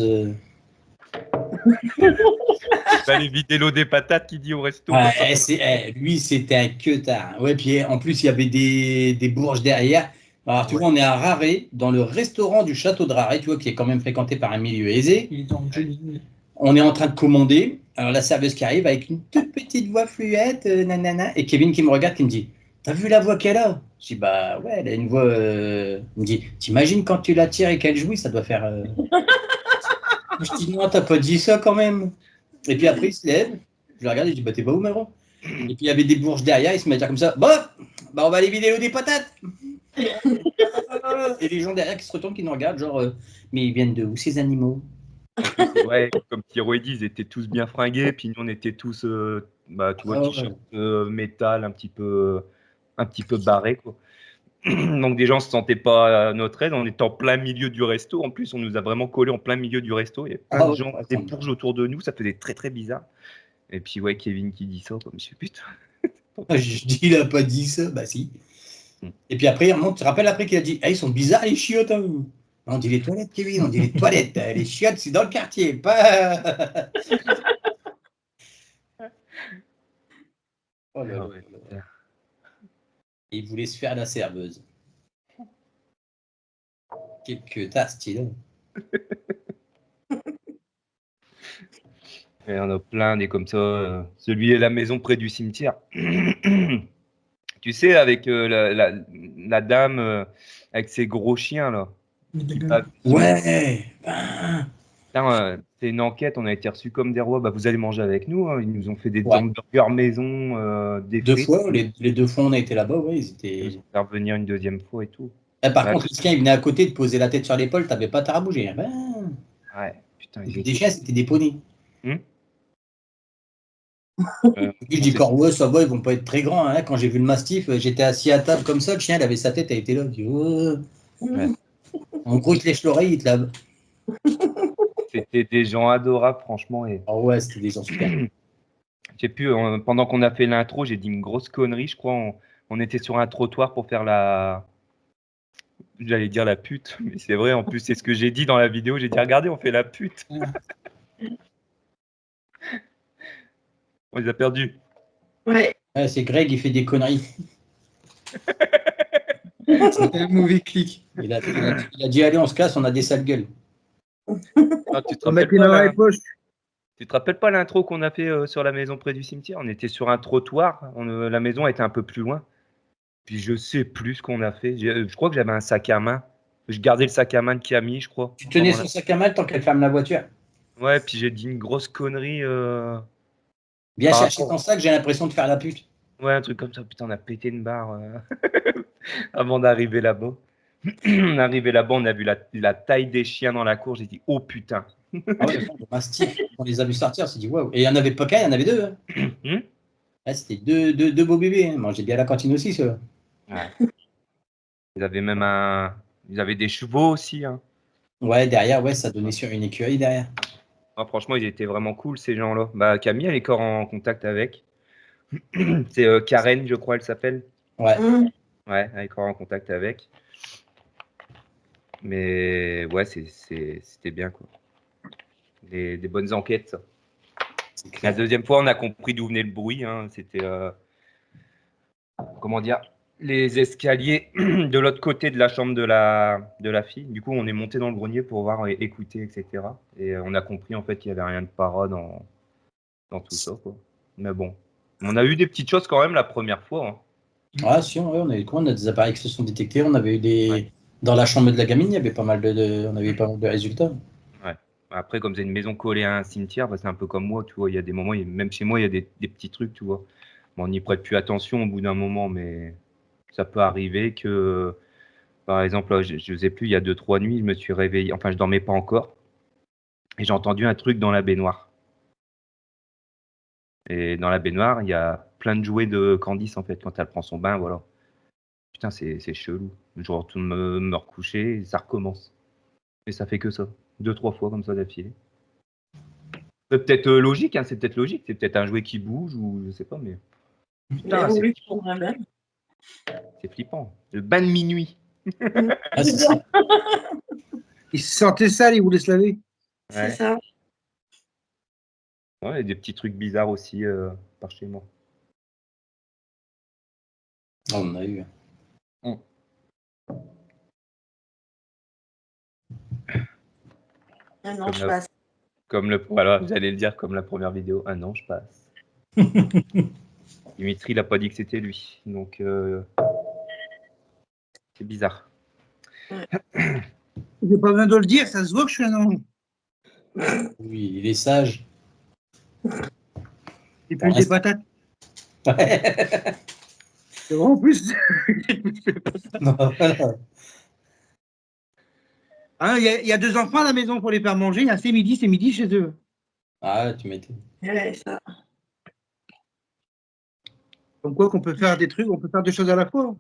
Les vidéos des patates qui dit au resto. Ouais, lui, c'était un queutard. Ouais, puis en plus, il y avait des bourges derrière. Alors, tu vois, on est à Raré, dans le restaurant du château de Raré, tu vois, qui est quand même fréquenté par un milieu aisé. Il est dans le joli. On est en train de commander. Alors, la serveuse qui arrive avec une toute petite voix fluette, nanana. Et Kevin qui me regarde, qui me dit t'as vu la voix qu'elle a? Je dis bah ouais, elle a une voix. Il me dit t'imagines quand tu la tires et qu'elle jouit, ça doit faire. Je dis non, t'as pas dit ça quand même. Et puis après, il se lève. Je le regarde et je dis bah t'es pas où, Maron? Et puis il y avait des bourges derrière, il se met à dire comme ça bon, bah on va aller vider l'eau des patates. Et les gens derrière qui se retournent, qui nous regardent, genre mais ils viennent de où ces animaux? Ouais, comme Pierrot dit, ils étaient tous bien fringués, puis nous on était tous, tu vois, t-shirt métal, un petit peu barré, quoi. Donc des gens se sentaient pas à notre aise, on était en plein milieu du resto. En plus, on nous a vraiment collé en plein milieu du resto. Il y avait plein de gens, des bourges autour de nous, ça faisait très très bizarre. Et puis ouais, Kevin qui dit ça, comme je sais putain. Je dis il a pas dit ça, bah si. Et puis après, il remonte, tu te rappelles après qu'il a dit ils sont bizarres les chiottes. Hein. On dit les toilettes, Kevin, on dit les toilettes. Les chiottes, c'est dans le quartier, pas. Oh là là. Ouais. Et il voulait se faire la serveuse. Quelques tasses, stylé. Et on a plein des comme ça. Celui est la maison près du cimetière. Tu sais, avec la dame avec ses gros chiens là. Ouais. C'est une enquête, on a été reçus comme des rois. Bah, vous allez manger avec nous. Hein. Ils nous ont fait des Ouais. hamburgers maison, des Deux frites. fois, les 2 fois on a été là-bas, ouais, ils étaient. Ils nous ont fait revenir une deuxième fois et tout. Par Ouais. contre, Lucien, il venait à côté de poser la tête sur l'épaule, t'avais pas tard à bouger. Hein. Ben. Ouais, putain, Et puis des chiens, c'était des poneys. Je Je dis encore, ouais, ça va, ils vont pas être très grands. Hein. Quand j'ai vu le mastif, j'étais assis à table comme ça, le chien, il avait sa tête, elle était là. Je dis, oh. Ouais. En gros, il te lèche l'oreille, il te lave. C'était des gens adorables, franchement. Et Oh ouais, c'était des gens super. j'ai pu, pendant qu'on a fait l'intro, j'ai dit une grosse connerie, je crois. On était sur un trottoir pour faire j'allais dire la pute, mais c'est vrai, en plus, c'est ce que j'ai dit dans la vidéo. J'ai dit, regardez, on fait la pute. On les a perdus. Ouais. Ouais, c'est Greg, il fait des conneries. C'était un mauvais clic. Il a dit, allez, on se casse, on a des sales gueules. Ah, tu te On rappelles mettait pas, dans là les poches. Tu te rappelles pas l'intro qu'on a fait sur la maison près du cimetière? On était sur un trottoir, la maison était un peu plus loin. Puis je sais plus ce qu'on a fait. Je crois que j'avais un sac à main. Je gardais le sac à main de Camille, je crois. Tu tenais son sac à main tant qu'elle ferme la voiture. Ouais, puis j'ai dit une grosse connerie. Viens Par chercher rapport- ton sac, j'ai l'impression de faire la pute. Ouais, un truc comme ça. Putain, on a pété une barre avant d'arriver là-bas. On est arrivé là-bas, on a vu la taille des chiens dans la cour. J'ai dit, oh putain. Ah ouais, le mastif, on les a vus sortir, on s'est dit waouh. Et il n'y en avait pas qu'un, il y en avait deux. Hein. Ouais, c'était deux beaux bébés. Hein. Mangeaient bien à la cantine aussi, ceux-là. Ouais. Ils avaient même Ils avaient des chevaux aussi. Hein. Ouais, derrière, ouais, ça donnait sur une écurie derrière. Ah, franchement, ils étaient vraiment cool, ces gens-là. Bah, Camille, elle est encore en contact avec. C'est Karen, je crois, elle s'appelle. Ouais. Ouais, elle est encore en contact avec. Mais ouais, c'était bien, quoi. Des bonnes enquêtes, ça. La deuxième fois, on a compris d'où venait le bruit. Hein. C'était, comment dire, les escaliers de l'autre côté de la chambre de la fille. Du coup, on est monté dans le grenier pour voir et écouter, etc. Et on a compris en fait qu'il n'y avait rien de para dans tout ça, quoi. Mais bon, on a eu des petites choses quand même la première fois, hein. Ah, si, ouais, on avait quoi? On a des appareils qui se sont détectés. On avait eu des. Ouais. Dans la chambre de la gamine, il y avait pas mal on avait eu pas mal de résultats. Ouais. Après, comme c'est une maison collée à un cimetière, bah, c'est un peu comme moi, tu vois. Il y a des moments, même chez moi, il y a des petits trucs, tu vois. Bon, on n'y prête plus attention au bout d'un moment, mais ça peut arriver que, par exemple, là, je ne sais plus, il y a 2-3 nuits, je me suis réveillé, enfin, je dormais pas encore, et j'ai entendu un truc dans la baignoire. Et dans la baignoire, il y a plein de jouets de Candice, en fait, quand elle prend son bain, voilà. Putain, c'est chelou. Je retourne me recoucher, et ça recommence. Et ça fait que ça. 2-3 fois comme ça d'affilée. C'est peut-être logique, hein, c'est peut-être logique. C'est peut-être un jouet qui bouge ou je sais pas, mais putain, Mais voulu prendre un bain. c'est flippant. Le bain de minuit. Ah, c'est ça. Il se sentait sale, il voulait se laver. C'est Ouais. ça. Ouais, et des petits trucs bizarres aussi par chez moi. Ah, on a eu. Ah non, Comme je la- passe. Voilà, j'allais le dire comme la première vidéo. Ah non, je passe. Dimitri, il a pas dit que c'était lui. Donc, c'est bizarre. J'ai pas besoin de le dire, ça se voit que je suis un ange. Oui, il est sage. Et Pour puis des l'instant. patates. Ouais. C'est vrai en plus. Non, voilà. Hein, il y a 2 enfants à la maison pour les faire manger. C'est midi chez eux. Ah, tu m'étonnes. Ouais, ça. Comme quoi qu'on peut faire des trucs, on peut faire 2 choses à la fois.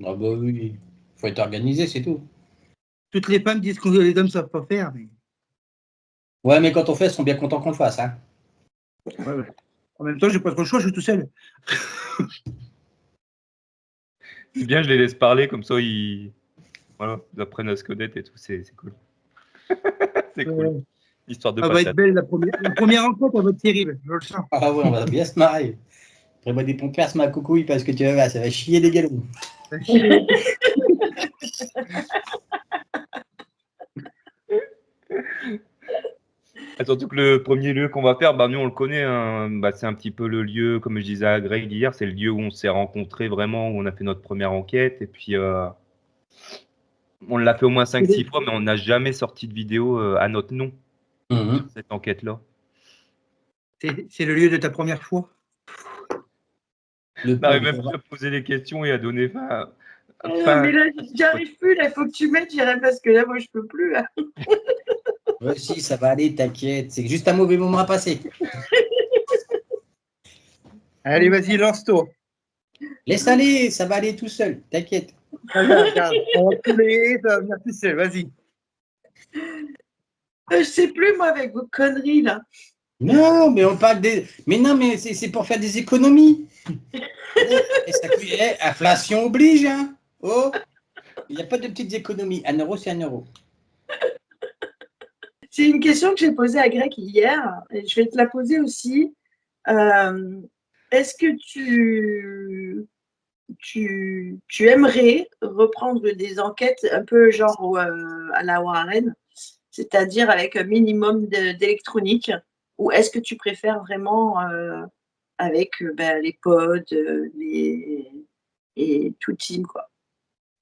Ah bah oui. Faut être organisé, c'est tout. Toutes les femmes disent que les hommes ne savent pas faire. Mais... Ouais, mais quand on fait, ils sont bien contents qu'on le fasse, hein. Ouais. En même temps, j'ai pas trop le choix, je suis tout seul. C'est bien, je les laisse parler, comme ça, ils apprennent à se connaître et tout. C'est cool. C'est cool. Histoire de Ça va être patate. belle la première rencontre, elle va être terrible, je le sens. Ah ouais, on va bien se marrer. Prévois des pompers, ma coucouille, parce que tu vas voir, ça va chier des galons. Surtout que le premier lieu qu'on va faire, bah, nous on le connaît, hein. Bah, c'est un petit peu le lieu, comme je disais à Greg hier, c'est le lieu où on s'est rencontrés vraiment, où on a fait notre première enquête. Et puis on l'a fait au moins 5-6 fois, mais on n'a jamais sorti de vidéo à notre nom sur cette enquête-là. C'est le lieu de ta première fois. Le On n'arrive pauvre. même plus à poser les questions et à donner fin. Mais là, j'arrive plus. Là, il faut que tu m'aides, j'irai parce que là, moi, je peux plus. Là. Ouais, si, ça va aller, t'inquiète. C'est juste un mauvais moment à passer. Allez, vas-y, lance-toi. Laisse aller, ça va aller tout seul, t'inquiète. Regarde, on va couler, ça va venir tout seul, vas-y. Je sais plus, moi, avec vos conneries, là. Non, mais on parle des. Mais non, mais c'est pour faire des économies. Et ça coûte- inflation oblige, hein. Oh, il n'y a pas de petites économies. 1 euro, c'est 1 euro. C'est une question que j'ai posée à Greg hier, et je vais te la poser aussi. Est-ce que tu aimerais reprendre des enquêtes un peu genre à la Warren, c'est-à-dire avec un minimum d'électronique, ou est-ce que tu préfères vraiment avec les pods et tout team, quoi?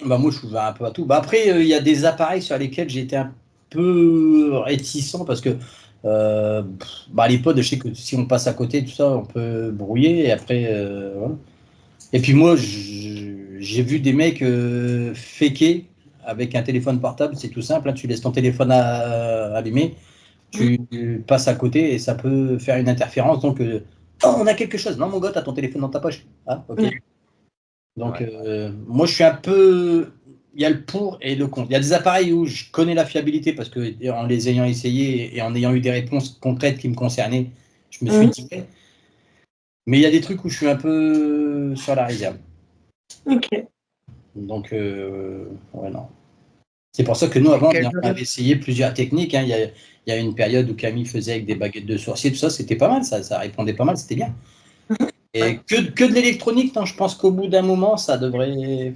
Bah, moi, je suis ouvert un peu à tout. Bah, après, il y a des appareils sur lesquels j'étais un peu réticent parce que bah, les pods, je sais que si on passe à côté, tout ça, on peut brouiller. Et après, voilà. Et puis moi, j'ai vu des mecs faker avec un téléphone portable. C'est tout simple, hein. Tu laisses ton téléphone allumé, tu passes à côté et ça peut faire une interférence. Donc, oh, on a quelque chose. Non, mon gars, t'as ton téléphone dans ta poche. Ah, ok. Donc, Ouais. moi, je suis un peu. Il y a le pour et le contre. Il y a des appareils où je connais la fiabilité parce que, en les ayant essayés et en ayant eu des réponses concrètes qui me concernaient, je me suis dit. Mais il y a des trucs où je suis un peu sur la réserve. Ok. Donc, ouais, non. C'est pour ça que nous, avant, on avait essayé plusieurs techniques, hein. Il y a une période où Camille faisait avec des baguettes de sorcier, tout ça, c'était pas mal, ça répondait pas mal, c'était bien. Et que de l'électronique, non, je pense qu'au bout d'un moment, ça devrait.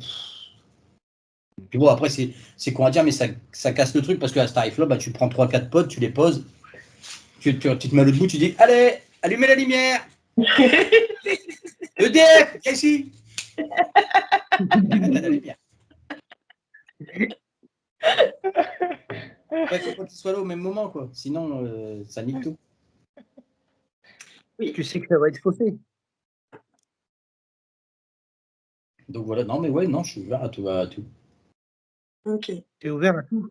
Puis bon, après, c'est qu'on va dire, mais ça casse le truc parce que à ce tarif-là, bah, tu prends 3-4 potes, tu les poses, tu te mets à l'autre bout, tu dis allez, allumez la lumière EDF, viens ici la lumière. Ouais, faut pas qu'ils soient là au même moment, quoi. Sinon, ça nique tout. Tu sais que ça va être faussé. Donc voilà, non, mais ouais, non, je suis ouvert à tout. Ok. T'es ouvert à tout.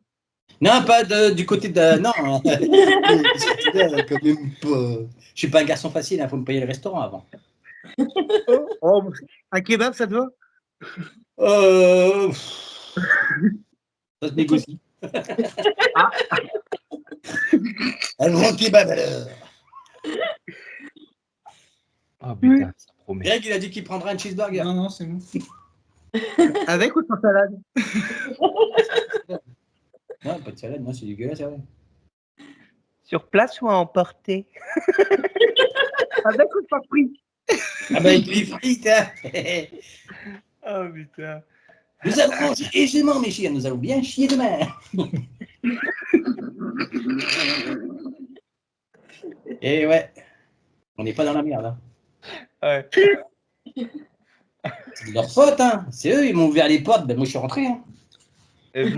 Non, pas du côté de. Non, quand même pas. Je suis pas un garçon facile, il faut me payer le restaurant avant. Oh, un kebab, ça te va? Ça se négocie. Ah. Un grand kebab alors. Oh putain, ça promet. Greg, il a dit qu'il prendrait un cheeseburger. Non, non, c'est bon. Avec ou sans salade? Non, pas de salade, non, c'est dégueulasse, c'est vrai. Sur place ou à emporter? Avec ou sans prix? Ah bah, avec les frites, hein. Oh putain. Nous avons mangé aisément, mes chiens, nous allons bien chier demain. Et ouais, on n'est pas dans la merde. Hein. Ouais. C'est de leur faute, hein. C'est eux, ils m'ont ouvert les portes, ben moi je suis rentré. Hein. Et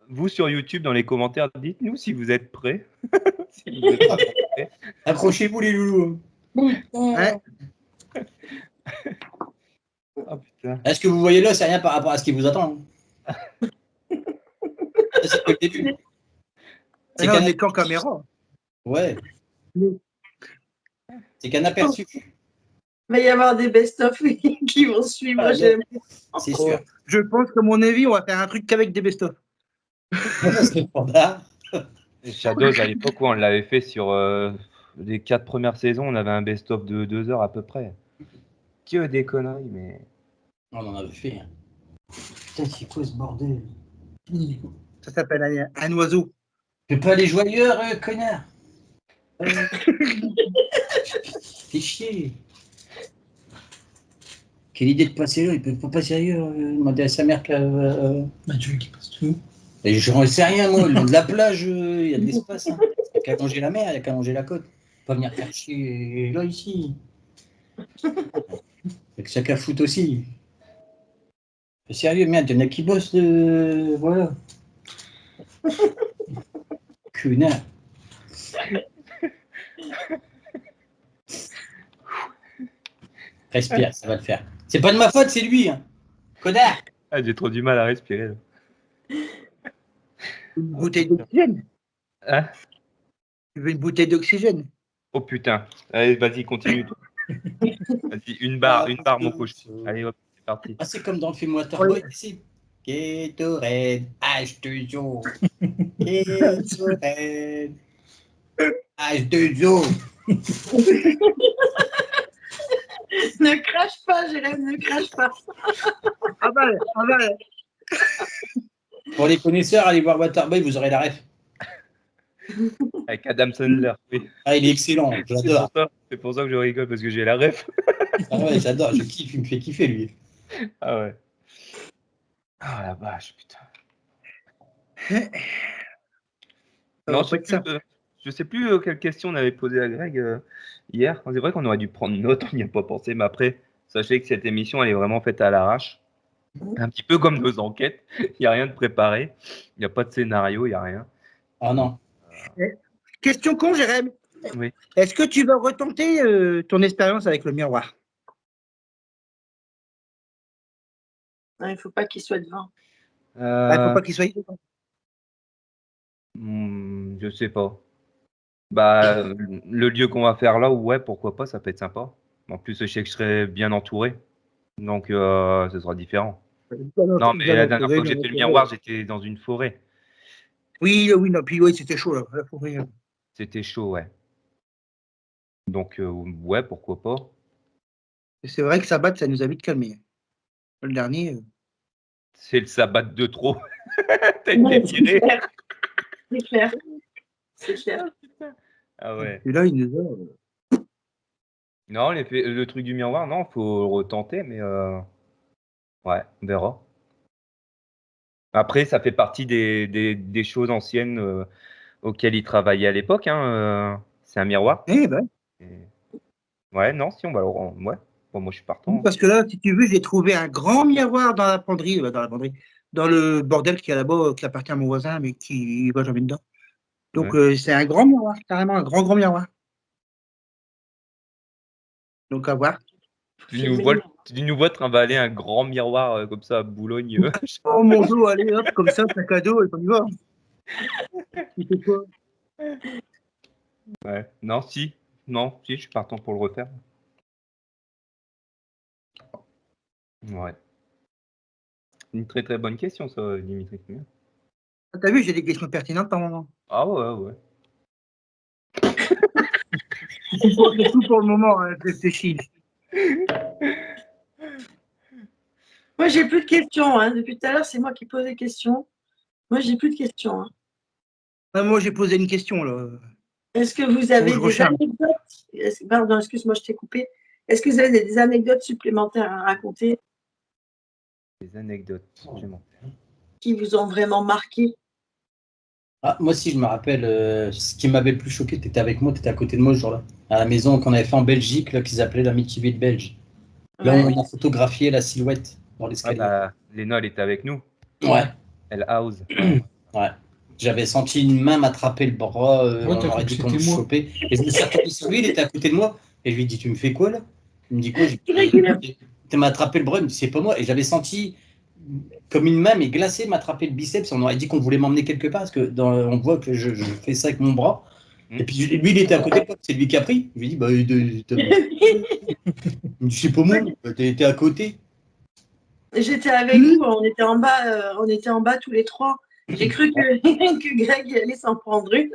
vous sur YouTube, dans les commentaires, dites-nous si vous êtes prêts. Si vous êtes pas prêts. Accrochez-vous les loulous. Ouais. Oh putain. Est-ce que vous voyez là, c'est rien par rapport à ce qui vous attend. Hein. Ça, c'est que le début. C'est Non, qu'un on est qu'en caméra. ouais. C'est qu'un aperçu. Il va y avoir des best-of qui vont suivre. Ah, j'aime. C'est sûr. Je pense qu'à mon avis, on va faire un truc qu'avec des best-of. C'est standard. Et Shadows, à l'époque, où on l'avait fait sur les 4 premières saisons, on avait un best-of de 2 heures à peu près. Que des conneries, mais. On en avait fait. Hein. Putain, c'est quoi ce bordel? Ça s'appelle un oiseau. Tu peux pas aller jouer ailleurs, connard. Fais chier. Quelle idée de passer là, ils peuvent pas passer ailleurs. Demander à sa mère qu'à. Bah, tu veux qu'il passe tout. Et j'en sais rien, moi. Le long de la plage, il y a de l'espace. Hein. Il n'y a qu'à longer la mer, il n'y a qu'à longer la côte. Pas venir faire chier là, ici. Il n'y a que ça qu'à foutre aussi. Sérieux, merde, il y en a qui bossent. Voilà. Connard. Respire, ça va le faire. C'est pas de ma faute, c'est lui. Hein. Connard. Ah, j'ai trop du mal à respirer. Là. Une bouteille d'oxygène. Hein? Tu veux une bouteille d'oxygène? Oh putain. Allez, vas-y, continue. Vas-y, une barre, mon coach. Allez, hop, c'est parti. Ah, c'est comme dans le film Waterboy ici. Gatorade, H2O. Gatorade, H2O. Ne crache pas, Jérém, ne crache pas. Ah bah, Pour les connaisseurs, allez voir Waterboy, vous aurez la ref. Avec Adam Sandler, oui. Ah, il est excellent, j'adore. C'est pour ça que je rigole, parce que j'ai la ref. Ah ouais, j'adore, je kiffe, il me fait kiffer lui. Ah ouais. Ah la vache, putain. Non, je sais plus quelle question on avait posée à Greg hier. C'est vrai qu'on aurait dû prendre note, on n'y a pas pensé, mais après, sachez que cette émission, elle est vraiment faite à l'arrache. Un petit peu comme nos enquêtes. Il n'y a rien de préparé. Il n'y a pas de scénario, il n'y a rien. Ah non. question con, Jérém. Oui. Est-ce que tu vas retenter ton expérience avec le miroir? Non, il ne faut pas qu'il soit devant. Il ne faut pas qu'il soit devant. Je sais pas. Bah, le lieu qu'on va faire là, ouais, pourquoi pas, ça peut être sympa. En plus, je sais que je serai bien entouré. Donc, ce sera différent. Non, mais la dernière fois que j'ai fait le miroir, j'étais dans une forêt. Oui, non, puis oui, c'était chaud là. La forêt. C'était chaud, ouais. Donc, ouais, pourquoi pas. C'est vrai que Sabat, ça nous a vite calmé. Le dernier. C'est le sabbat de trop. T'as été tiré. C'est clair. C'est clair. Ah ouais. Et là, il nous a. Non, le truc du miroir, non, faut retenter, mais ouais, on verra. Après, ça fait partie des choses anciennes auxquelles il travaillait à l'époque. Hein, c'est un miroir. Eh ben, Et- Ouais, non, si on va ouais. Bon, moi, je suis partant. parce que là, si tu veux, j'ai trouvé un grand miroir dans le bordel qui est là-bas, qui appartient à mon voisin, mais qui va jamais dedans. Donc, Ouais. c'est un grand miroir, carrément un grand miroir. Donc, à voir. Tu nous vois trimballer un grand miroir comme ça à Boulogne. Oh mon dos, allez, hop, comme ça, sac à dos, et on y va. Tu fais quoi? Ouais. Non, si, je suis partant pour le refaire. Ouais. Une très très bonne question, ça, Dimitri. Ah, t'as vu, j'ai des questions pertinentes par moment. Ah ouais, ouais. C'est tout pour le moment, hein, réfléchis. Moi, j'ai plus de questions. Hein. Depuis tout à l'heure, c'est moi qui pose des questions. Moi, j'ai plus de questions. Hein. Ah, moi, j'ai posé une question, là. Est-ce que vous avez je des recharge. anecdotes? Pardon, excuse-moi, je t'ai coupé. Est-ce que vous avez des anecdotes supplémentaires à raconter Des anecdotes supplémentaires. qui vous ont vraiment marqué? Ah, moi aussi, je me rappelle, ce qui m'avait le plus choqué, tu étais avec moi, tu étais à côté de moi ce jour-là, à la maison qu'on avait fait en Belgique, là, qu'ils appelaient l'Amityville belge. Là, Ouais. on a photographié la silhouette dans Ah l'escalier. bah, Léna, elle était avec nous. Ouais, Elle house. ouais. J'avais senti une main m'attraper le bras, Ouais, on t'as aurait cru dit que qu'on me c'était moi. chopait. Et je me suis retourné sur lui, il était à côté de moi. Et je lui ai dit, tu me fais quoi là? Il me dit quoi? Tu m'as attrapé le bras, il me dit, c'est pas moi. Et j'avais senti comme une main, mais glacée, m'attraper le biceps. On aurait dit qu'on voulait m'emmener quelque part, parce que on voit que je fais ça avec mon bras. Et puis lui, il était à côté de moi, c'est lui qui a pris. Je lui ai dit, bah, il me dit, c'est pas moi, t'es à côté. J'étais avec vous, on était en bas tous les trois. J'ai cru que, que Greg allait s'en prendre une.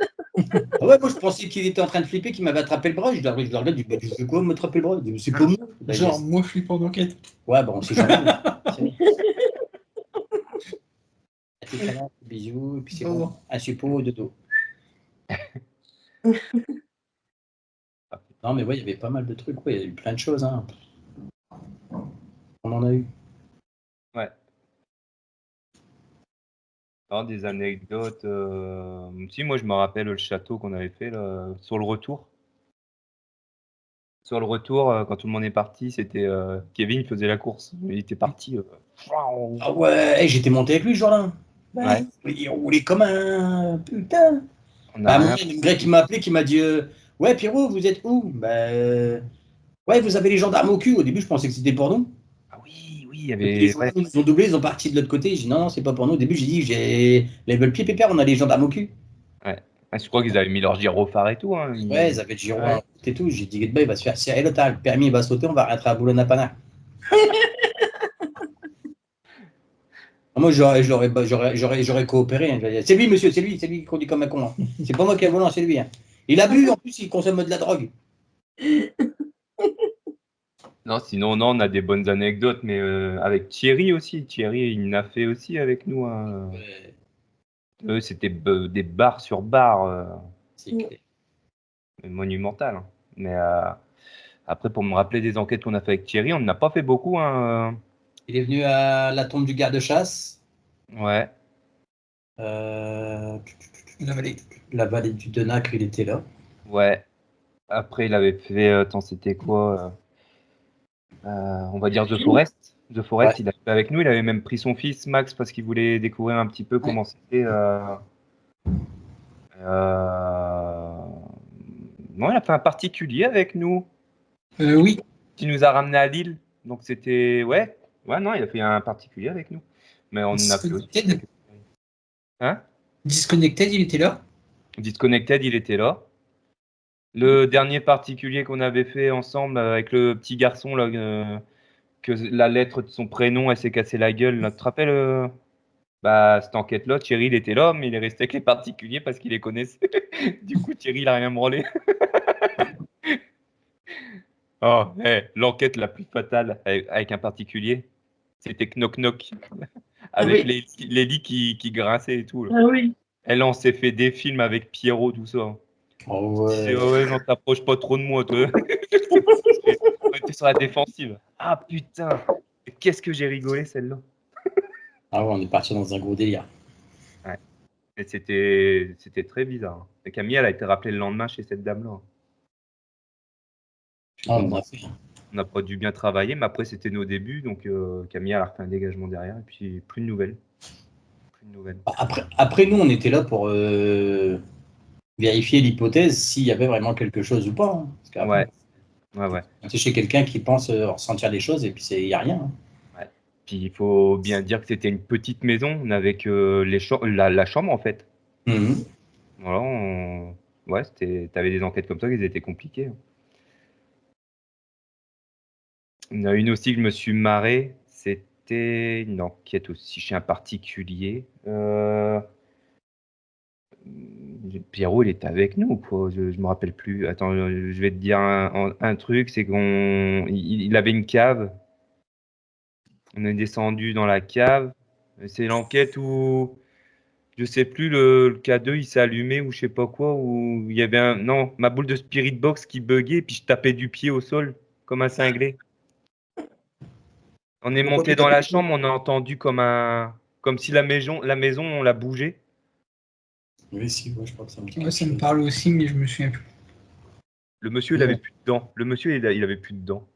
Ah ouais, moi je pensais qu'il était en train de flipper, qu'il m'avait attrapé le bras. Je le regarde, je dis, bah, tu fais quoi m'attraper le bras? Il dit, c'est pas moi. Bah, Genre, moi, flippant d'enquête. ouais, bon, on sait jamais. Bisous, et puis c'est bon. Un suppôt de dos. Non, mais ouais, il y avait pas mal de trucs. Ouais, il y a eu plein de choses. Hein. On en a eu. Ouais. Alors, des anecdotes. Si, moi, je me rappelle le château qu'on avait fait là, sur le retour. Sur le retour, quand tout le monde est parti, c'était Kevin faisait la course. Il était parti. Ah ouais, j'étais monté avec lui ce jour-là. Ouais. Il roulait comme un putain. On a Bah, rien. le Grec qui m'a appelé, qui m'a dit ouais, Pierrot, vous êtes où? Ouais, vous avez les gendarmes au cul. Au début, je pensais que c'était pour nous. Ah oui, il y Et puis les avait. gendarmes, ils ont doublé, ils ont parti de l'autre côté. J'ai dit non, c'est pas pour nous. Au début, j'ai dit les veulent pied pépère, on a les gendarmes au cul. Ouais. Ah, je crois qu'ils avaient mis leur gyrophare et tout. Hein. Ouais, ils avaient le giro Ouais. et tout. J'ai dit, il va se faire serrer le tas. Le permis, il va sauter, on va rentrer à Boulogne-Napana. Moi, j'aurais coopéré. Hein. C'est lui, monsieur, c'est lui qui conduit comme un con. Hein. C'est pas moi qui ai le volant, c'est lui. Hein. Il a bu, en plus, il consomme de la drogue. Non, sinon, non, on a des bonnes anecdotes, mais avec Thierry aussi. Thierry, il l'a fait aussi avec nous. Hein. Eux, c'était des bars sur bars. C'est clair. Monumental. Hein. Mais après, pour me rappeler des enquêtes qu'on a fait avec Thierry, on n'a pas fait beaucoup. Hein. Il est venu à la tombe du garde-chasse. Ouais. La vallée du Denacre, il était là. Ouais. Après, il avait fait. Attends, c'était quoi on va dire The Forest. The Forest, Ouais. il a fait avec nous. Il avait même pris son fils, Max, parce qu'il voulait découvrir un petit peu comment c'était. Non, il a fait un particulier avec nous. Oui. Qui nous a ramené à Lille. Donc c'était. Ouais, non, il a fait un particulier avec nous. Mais on a fait aussi. Disconnected. Hein? Disconnected, il était là. Disconnected, il était là. Le dernier particulier qu'on avait fait ensemble avec le petit garçon, là, que la lettre de son prénom, elle s'est cassée la gueule. Là. Tu te rappelles Bah, cette enquête-là, Thierry, il était là, mais il est resté avec les particuliers parce qu'il les connaissait. Du coup, Thierry, il a rien branlé. Oh, l'enquête la plus fatale avec un particulier, c'était Knock Knock. Avec Oui. les lits qui grinçaient et tout. Là. Ah oui. Elle, on s'est fait des films avec Pierrot, tout ça. Oh Ouais, non, t'approches pas trop de moi, toi. J'étais sur la défensive. Ah putain, qu'est-ce que j'ai rigolé celle-là. Ah ouais, on est parti dans un gros délire. Et c'était très bizarre. Et Camille, elle a été rappelée le lendemain chez cette dame-là. Je suis Ah, on content. a fait. On n'a pas dû bien travailler, mais après, c'était nos débuts. Donc, Camille, elle a refait un dégagement derrière. Et puis, plus de nouvelles. Plus de nouvelles. Après, nous, on était là pour vérifier l'hypothèse s'il y avait vraiment quelque chose ou pas. Hein. Parce qu'après, Ouais. c'est chez quelqu'un qui pense ressentir des choses et puis il n'y a rien. Hein. Puis, il faut bien dire que c'était une petite maison. On n'avait que la chambre, en fait. Mhm. Voilà, ouais, t'avais des enquêtes comme ça qui étaient compliquées. Hein. Il y en a une aussi que je me suis marré, c'était une enquête aussi chez un particulier. Pierrot, il était avec nous ou quoi? Je me rappelle plus. Attends, je vais te dire un truc, c'est il avait une cave. On est descendu dans la cave. C'est l'enquête où je sais plus, le K2 il s'est allumé ou je sais pas quoi, où il y avait non, ma boule de Spirit Box qui buguait, puis je tapais du pied au sol comme un cinglé. On est monté dans la chambre, on a entendu comme si la maison on l'a bougé. Oui, si, ouais, je crois que ça me dit Ouais, quelque ça me chose. parle aussi, mais je me souviens plus. Le monsieur, il avait plus de dents. Le monsieur, il avait plus de dents.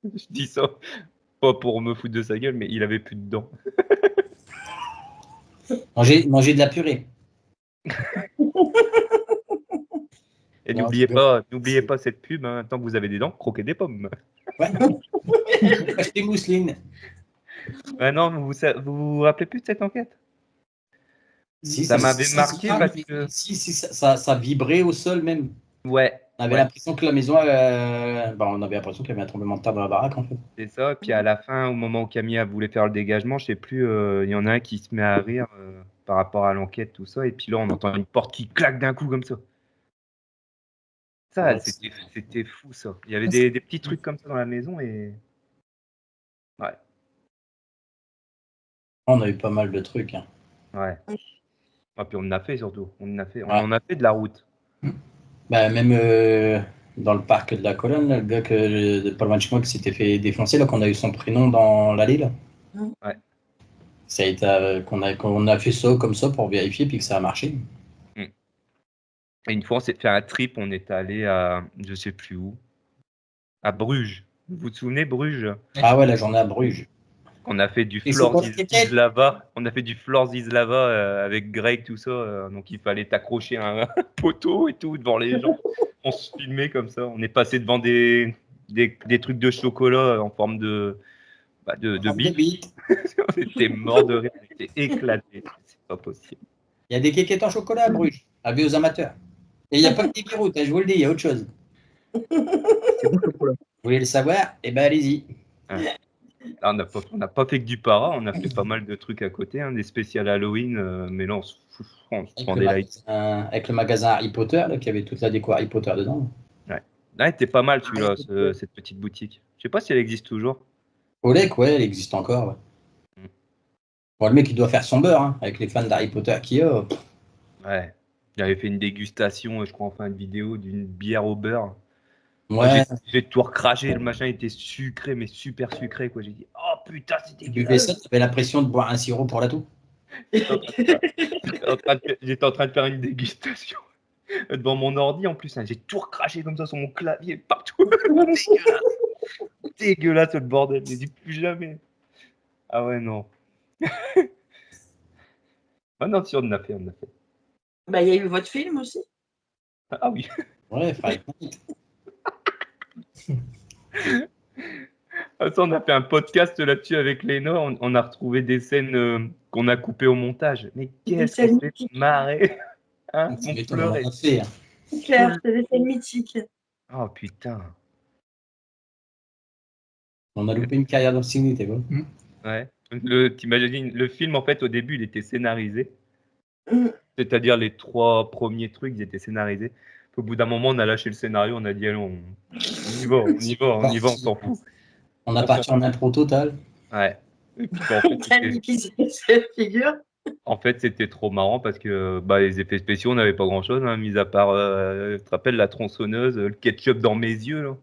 Je dis ça pas pour me foutre de sa gueule, mais il avait plus de dents. Manger de la purée. Et Non, n'oubliez pas cette pub, hein, tant que vous avez des dents, croquez des pommes. Ouais. Acheter mousseline. Ah non, vous rappelez plus de cette enquête? Si, Ça m'avait marqué parce que Si, ça vibrait au sol même. ouais, On avait l'impression que la maison, on avait l'impression qu'il y avait un tremblement de terre dans la baraque en fait. c'est ça. Puis à la fin, au moment où Camille voulait faire le dégagement, je sais plus, il y en a un qui se met à rire par rapport à l'enquête, tout ça. Et puis là, on entend une porte qui claque d'un coup comme ça. Ça, Ouais, c'était fou ça. Il y avait des petits trucs comme ça dans la maison et ouais, on a eu pas mal de trucs. Hein. ouais. Ah, puis on en a fait surtout. On en Ouais. a fait de la route. Bah, même dans le parc de la Colonne, là, le gars de pas loin de chez moi qui s'était fait défoncer, là, qu'on a eu son prénom dans l'allée. Là. Ouais. Ça a été qu'on a fait ça comme ça pour vérifier puis que ça a marché. Et une fois, on s'est fait un trip. On est allé à je sais plus où, à Bruges. Vous vous souvenez Bruges? Ah ouais, la journée à Bruges. On a fait du Et Floor c'est is quoi, Lava. On a fait du Floor is Lava avec Greg, tout ça. Donc il fallait t'accrocher à un poteau et tout devant les gens. On se filmait comme ça. On est passé devant des trucs de chocolat en forme de bite. On était morts de rire. On était éclatés. C'est pas possible. Il y a des quéquettes en chocolat à Bruges, avis aux amateurs. Et il n'y a pas que des biroutes, je vous le dis, il y a autre chose. C'est bon, le problème. Vous voulez le savoir? Eh ben allez-y. Là, on n'a pas fait que du para, on a fait pas mal de trucs à côté, hein, des spéciales Halloween, mais là, on se prend des lights. Avec le magasin Harry Potter, là, qui avait toute la déco Harry Potter dedans. Ouais. Là, était pas mal celui-là, cette petite boutique. Je sais pas si elle existe toujours. Olek, ouais, elle existe encore. Ouais. Bon, le mec, il doit faire son beurre, hein, avec les fans d'Harry Potter qu'il y a. Ouais. J'avais fait une dégustation, je crois, en fin de vidéo, d'une bière au beurre. Ouais, J'ai tout recraché, le machin était sucré, mais super sucré, quoi. J'ai dit, oh putain, c'est tu buvais ça, dégueulasse. tu avais l'impression de boire un sirop pour la toux. J'étais en train de faire une dégustation devant mon ordi en plus. Hein, j'ai tout recraché comme ça sur mon clavier partout. Dégueulasse le bordel. Je dis plus jamais. Ah ouais, non. Ah non, si, on en a fait. Bah, il y a eu votre film aussi. Ah oui. Ouais, Five Nights. Ah, ça, on a fait un podcast là-dessus avec Léna. On a retrouvé des scènes qu'on a coupées au montage. Mais qu'est-ce qu'on s'est marré. Hein, Ça on m'étonne, on en pleurait. a fait. Hein. C'est clair, c'est des scènes mythiques. Oh putain. On a loupé une carrière dans le ciné, t'es bon. Ouais. T'imagines, le film, en fait, au début, il était scénarisé. Mm. C'est-à-dire, les 3 premiers trucs, ils étaient scénarisés. Au bout d'un moment, on a lâché le scénario, on a dit, allez, on y va, on s'en fout. On a parti en impro total. Ouais. Et puis, bah, en fait, Camille qui s'est fait figure. En fait, c'était trop marrant parce que les effets spéciaux, on n'avait pas grand-chose, hein, mis à part, tu te rappelles, la tronçonneuse, le ketchup dans mes yeux, là.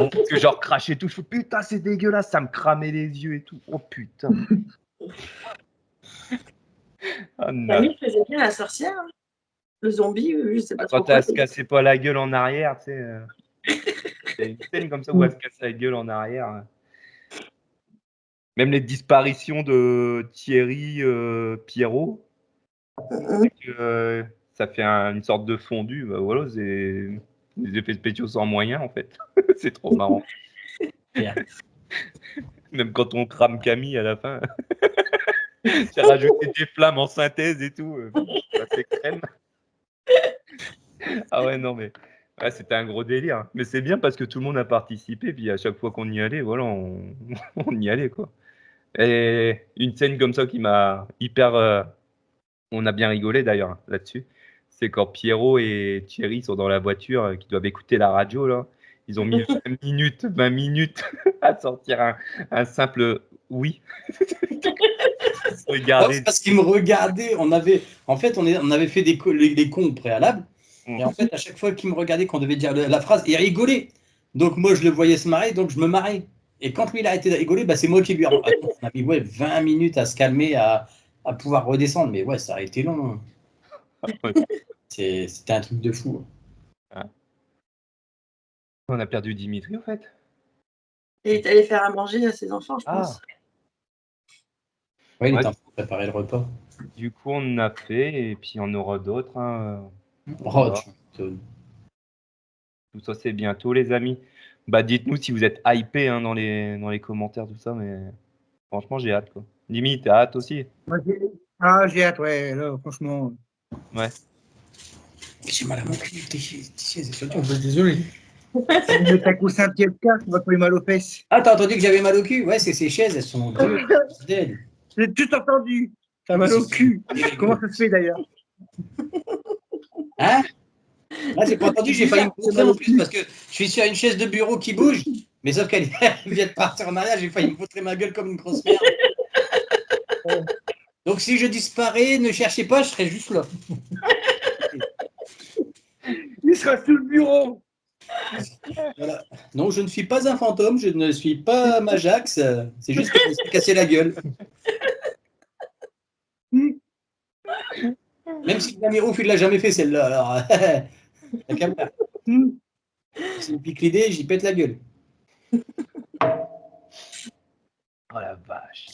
Parce que genre cracher tout, je fais putain, c'est dégueulasse, ça me cramait les yeux et tout. Oh putain. Ah, Camille faisait bien la sorcière. Hein. Le zombie, je sais pas trop quand quoi. elle se cassait pas la gueule en arrière, tu sais. Il y a une scène comme ça où elle se casse la gueule en arrière. Même les disparitions de Thierry Pierrot, ça fait une sorte de fondu. Bah, voilà, c'est des effets spéciaux sans moyens en fait. C'est trop marrant. Yeah. Même quand on crame Camille à la fin, c'est rajouté des flammes en synthèse et tout. Ça fait crème. Ah ouais, non, mais ouais, c'était un gros délire. Mais c'est bien parce que tout le monde a participé. Puis à chaque fois qu'on y allait, voilà, on y allait quoi. Et une scène comme ça qui m'a hyper. On a bien rigolé d'ailleurs hein, là-dessus. C'est quand Pierrot et Thierry sont dans la voiture, qui doivent écouter la radio là. Ils ont mis 20 minutes à sortir un simple oui. Regardez. Parce qu'ils me regardaient, on avait fait les cons au préalable, et en fait, à chaque fois qu'ils me regardaient, qu'on devait dire la phrase, ils rigolaient. Donc moi, je le voyais se marrer, donc je me marrais. Et quand lui, il a arrêté de rigoler, c'est moi qui lui ai... On a mis 20 minutes à se calmer, à pouvoir redescendre, mais ouais, ça a été long. C'était un truc de fou. On a perdu Dimitri, en fait. Et il est allé faire à manger à ses enfants, je pense. Oui, il est en train de préparer le repas. Du coup, on en a fait, et puis on aura d'autres. Hein. Voilà. Tout ça, c'est bientôt, les amis. Dites-nous si vous êtes hypés hein, dans les commentaires, tout ça, mais franchement, j'ai hâte. Quoi. Limite, t'as hâte aussi? J'ai hâte, ouais, là, franchement. Ouais. J'ai mal à mon cul, tes chaises, c'est Désolé. Mais t'as coussin pied de carte, on va trouver mal aux fesses. Ah, t'as entendu que j'avais mal au cul? Ouais, c'est ces chaises, elles sont dures. J'ai tout entendu. T'as mal au cul. Comment ça se fait d'ailleurs? Hein? Là, j'ai pas entendu, j'ai failli me montrer en plus parce que je suis sur une chaise de bureau qui bouge, mais sauf qu'elle vient de partir en arrière, j'ai failli me montrer ma gueule comme une grosse merde. Donc si je disparais, ne cherchez pas, je serai juste là. Il sera sous le bureau. Voilà. Non, je ne suis pas un fantôme, je ne suis pas Majax, c'est juste que je me suis cassé la gueule. Même si Damirouf, il l'a jamais fait celle-là, alors la caméra. S'il me pique l'idée, j'y pète la gueule. Oh la vache.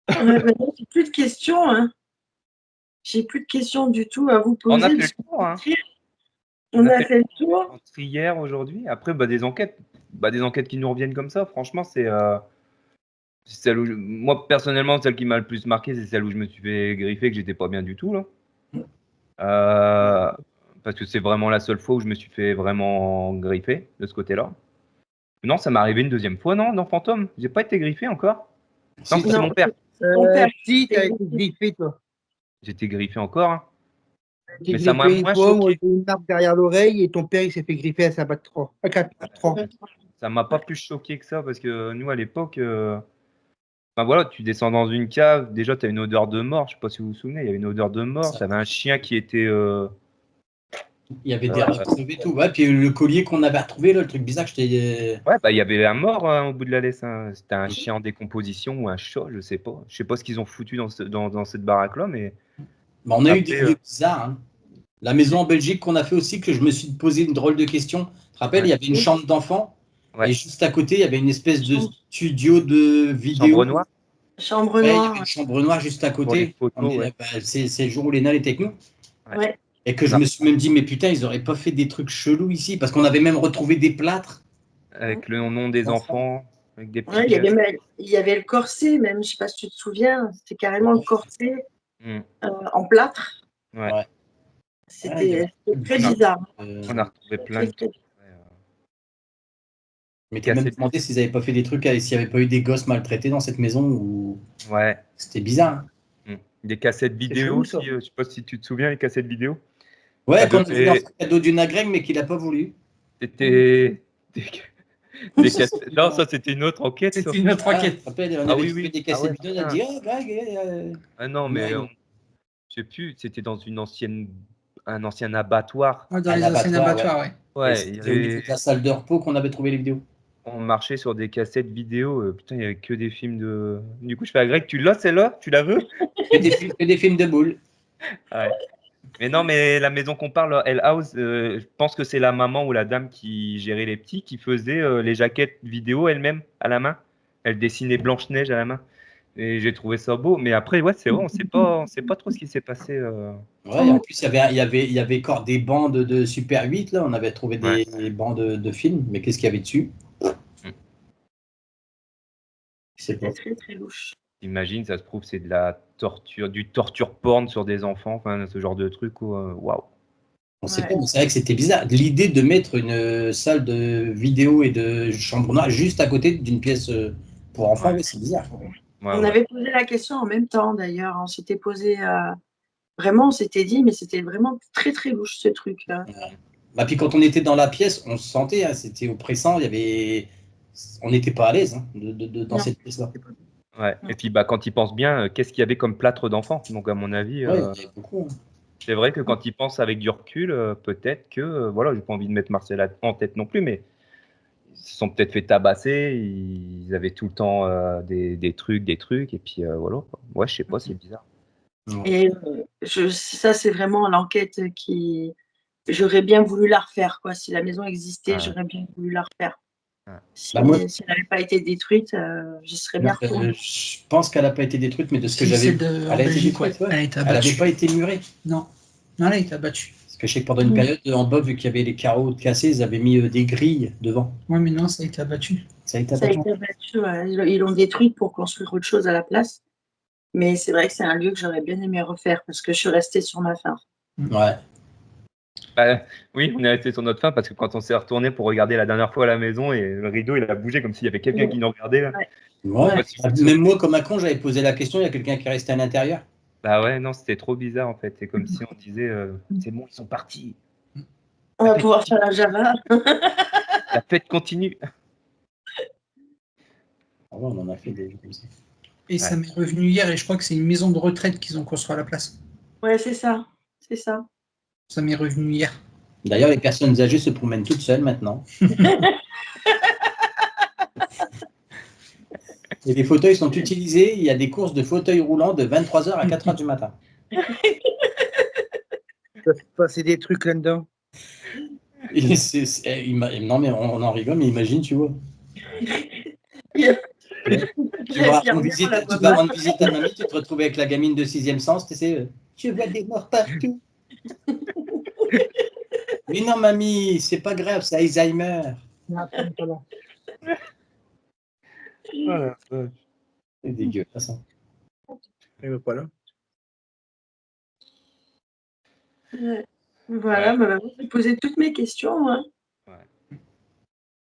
J'ai plus de questions. Hein. J'ai plus de questions du tout à vous poser. On a fait le tour. Hein. On a fait le tour. Entre hier, aujourd'hui. Après, des enquêtes qui nous reviennent comme ça. Franchement, c'est celle où moi personnellement, celle qui m'a le plus marqué, c'est celle où je me suis fait griffer, que j'étais pas bien du tout là. Parce que c'est vraiment la seule fois où je me suis fait vraiment griffer de ce côté-là. Non, ça m'est arrivé une deuxième fois, non, dans Fantôme. J'ai pas été griffé encore. Non, c'est mon père. Si, t'as été griffé, toi. J'étais griffé encore. Hein. Mais ça m'a moins choqué. J'ai une marque derrière l'oreille et ton père, il s'est fait griffer à sa batte 3. À 4-3. Ça m'a pas plus choqué que ça parce que nous, à l'époque, voilà, tu descends dans une cave. Déjà, tu as une odeur de mort. Je sais pas si vous vous souvenez, il y avait une odeur de mort. Tu avais un chien qui était. Il y avait des retrouvé et tout. Ouais, puis le collier qu'on avait retrouvé, là, le truc bizarre que je t'ai. Ouais, il y avait un mort au bout de la laisse. Hein. C'était un chien en décomposition ou un chat, je sais pas. Je sais pas ce qu'ils ont foutu dans cette baraque-là, mais. On a eu des lieux bizarres. Hein. La maison en Belgique qu'on a fait aussi, que je me suis posé une drôle de question. Tu te rappelles, il y avait une chambre d'enfant. Et juste à côté, il y avait une espèce de studio de vidéo. Chambre noire. Chambre noire. Il y avait une chambre noire juste à côté. C'est le jour où Léna était avec nous. Ouais. Et que je me suis même dit, mais putain, ils auraient pas fait des trucs chelous ici, parce qu'on avait même retrouvé des plâtres. Avec le nom des enfants, avec des petits. Il y avait le corset, même, je sais pas si tu te souviens, c'était carrément le corset en plâtre. Ouais. C'était très bizarre. On a retrouvé plein de trucs. Mais tu as même demandé s'ils n'avaient pas fait des trucs, s'il n'y avait pas eu des gosses maltraités dans cette maison ou. Ouais. C'était bizarre. Des cassettes vidéo aussi, je sais pas si tu te souviens, les cassettes vidéo. Ouais, quand on a fait un cadeau d'une agrègue, mais qu'il n'a pas voulu. C'était Des cassettes. Non, ça c'était une autre enquête. ça. C'était une autre Ah, enquête. tu te rappelles, on Ah avait oui, trouvé oui. des Ah cassettes ouais, vidéo, on a dit, oh, Greg, Ah non, mais Ouais. je sais plus, c'était dans un ancien abattoir. Ouais, dans Un les anciens abattoir, abattoirs, ouais. Ouais, il y c'était au niveau avait- de la salle de repos qu'on avait trouvé les vidéos. on marchait sur des cassettes vidéo. Putain, il y avait que des films de. Du coup, je fais à Greg, tu l'as celle-là? Tu la veux? Que des films de boules. Ouais. Mais non, mais la maison qu'on parle, Hell House, je pense que c'est la maman ou la dame qui gérait les petits, qui faisait les jaquettes vidéo elle-même à la main. Elle dessinait Blanche-Neige à la main. Et j'ai trouvé ça beau. Mais après, ouais, c'est vrai, on sait pas trop ce qui s'est passé. Ouais, et en plus, il y avait encore des bandes de Super 8, là. On avait trouvé des bandes de films, mais qu'est-ce qu'il y avait dessus? C'est pas. C'était très, très louche. Imagine, ça se trouve, c'est de la torture, du torture porn sur des enfants, enfin, ce genre de truc. Waouh. On sait Ouais. pas, mais c'est vrai que c'était bizarre. L'idée de mettre une salle de vidéo et de chambre noire juste à côté d'une pièce pour enfants, Ouais. ouais, c'est bizarre. Ouais, On ouais. avait posé la question en même temps d'ailleurs. On s'était posé vraiment, on s'était dit, mais c'était vraiment très très louche ce truc-là. Bah, puis quand on était dans la pièce, on se sentait, hein, c'était oppressant, on n'était pas à l'aise hein, dans Non. cette pièce-là. Ouais. Et puis, bah, quand il pense bien, qu'est-ce qu'il y avait comme plâtre d'enfant? Donc, à mon avis, Ouais, il y en avait beaucoup. Hein. c'est vrai que quand il pense avec du recul, peut-être que, voilà, j'ai pas envie de mettre Marcel en tête non plus, mais ils se sont peut-être fait tabasser, ils avaient tout le temps des trucs, et puis voilà. Quoi. Ouais, je sais pas, c'est bizarre. Et ça, c'est vraiment l'enquête qui. J'aurais bien voulu la refaire, quoi. Si la maison existait, Ouais. j'aurais bien voulu la refaire. Ouais. Si, Bah, moi- si elle n'avait pas été détruite, j'y serais bien retournée. Je pense qu'elle n'a pas été détruite, mais de ce que Si, j'avais celle vu, de- en elle a été Belgique, détruite. ouais. Ouais. Elle a été Elle n'avait abattue. pas été murée. Non, elle a été abattue. Parce que je sais que pendant une période, en bas, vu qu'il y avait les carreaux cassés, ils avaient mis des grilles devant. Ouais, mais non, ça a été abattu. Ça a été Ça a abattu. été abattu, ouais. Ils l'ont détruite pour construire autre chose à la place. Mais c'est vrai que c'est un lieu que j'aurais bien aimé refaire parce que je suis restée sur ma faim. Ouais. Bah, oui, on est resté sur notre fin parce que quand on s'est retourné pour regarder la dernière fois à la maison et le rideau il a bougé comme s'il y avait quelqu'un qui nous regardait. Là. Ouais. Ouais. Ouais, c'est- Même moi, comme un con, j'avais posé la question, il y a quelqu'un qui restait à l'intérieur. Bah ouais, non, c'était trop bizarre en fait. C'est comme si on disait c'est bon, ils sont partis. On va pouvoir faire la Java. La fête continue. Ah ouais, on en a fait des comme ça. Et ça m'est revenu hier, et je crois que c'est une maison de retraite qu'ils ont construit à la place. Ouais, c'est ça. C'est ça. Ça m'est revenu hier. D'ailleurs, les personnes âgées se promènent toutes seules maintenant. Et les fauteuils sont utilisés. Il y a des courses de fauteuils roulants de 23h à 4h du matin. Il va se passer des trucs là-dedans. Et non, mais on en rigole, mais imagine, tu vois. Tu vas rendre visite à mamie, tu te retrouves avec la gamine de 6e sens, tu sais, tu vois des morts partout. Mais non, mamie, c'est pas grave, c'est Alzheimer. Non, c'est pas là. Voilà. C'est dégueulasse. Hein. Il va pas là. Ouais. Voilà, bah, vous avez posé toutes mes questions. Hein. Ouais.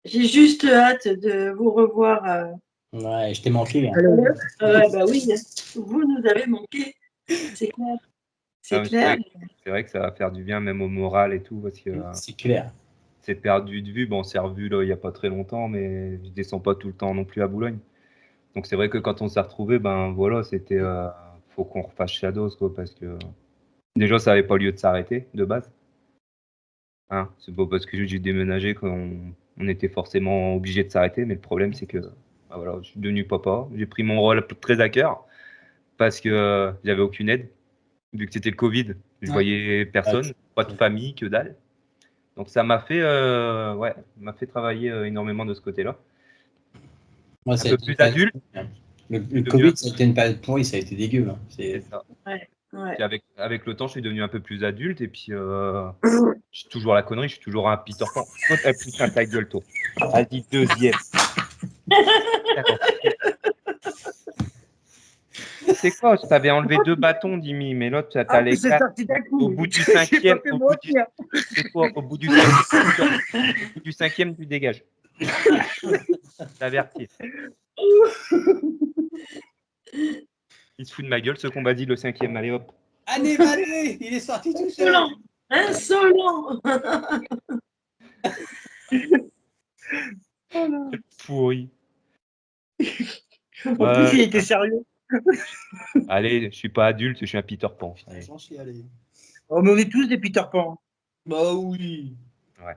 J'ai juste hâte de vous revoir. Ouais, je t'ai manqué. Hein. Bah oui, vous nous avez manqué. C'est clair. C'est Ah, clair. C'est vrai que ça va faire du bien même au moral et tout parce que C'est clair. c'est perdu de vue. Bon, on s'est revu là il n'y a pas très longtemps, mais je descends pas tout le temps non plus à Boulogne. Donc c'est vrai que quand on s'est retrouvé, ben voilà, c'était faut qu'on refasse Shadows quoi, parce que déjà ça n'avait pas lieu de s'arrêter de base. Hein, c'est pas parce que j'ai déménagé qu'on était forcément obligé de s'arrêter, mais le problème c'est que ben voilà, je suis devenu papa, j'ai pris mon rôle très à cœur parce que j'avais aucune aide vu que c'était le Covid, je voyais personne, pas de famille, que dalle. Donc ça m'a fait travailler énormément de ce côté-là. Moi, Un peu plus adulte. Le Covid, ça a été une période pourrie, ça a été dégueu. Hein. C'est ça. Ouais. Puis avec le temps, je suis devenu un peu plus adulte et puis je suis toujours la connerie, je suis toujours un Peter Pan. Oh, putain, ta gueule, toi. Vas-y, deuxième. C'est quoi? Je t'avais enlevé 2 bâtons, Dimi, mais l'autre, t'as les c'est 4. sorti d'un coup. Au bout du J'ai pas 5e, fait mentir. c'est quoi? Au bout du 5e, tu dégages. T'avertis. Il se fout de ma gueule, ce qu'on m'a dit le 5e. Allez hop. Allez, allez, il est sorti tout seul. Insolent. pourri. En plus, il était sérieux. Allez, je suis pas adulte, je suis un Peter Pan. Allez. J'en suis allé. Oh, mais on est tous des Peter Pan. Bah oui. Ouais,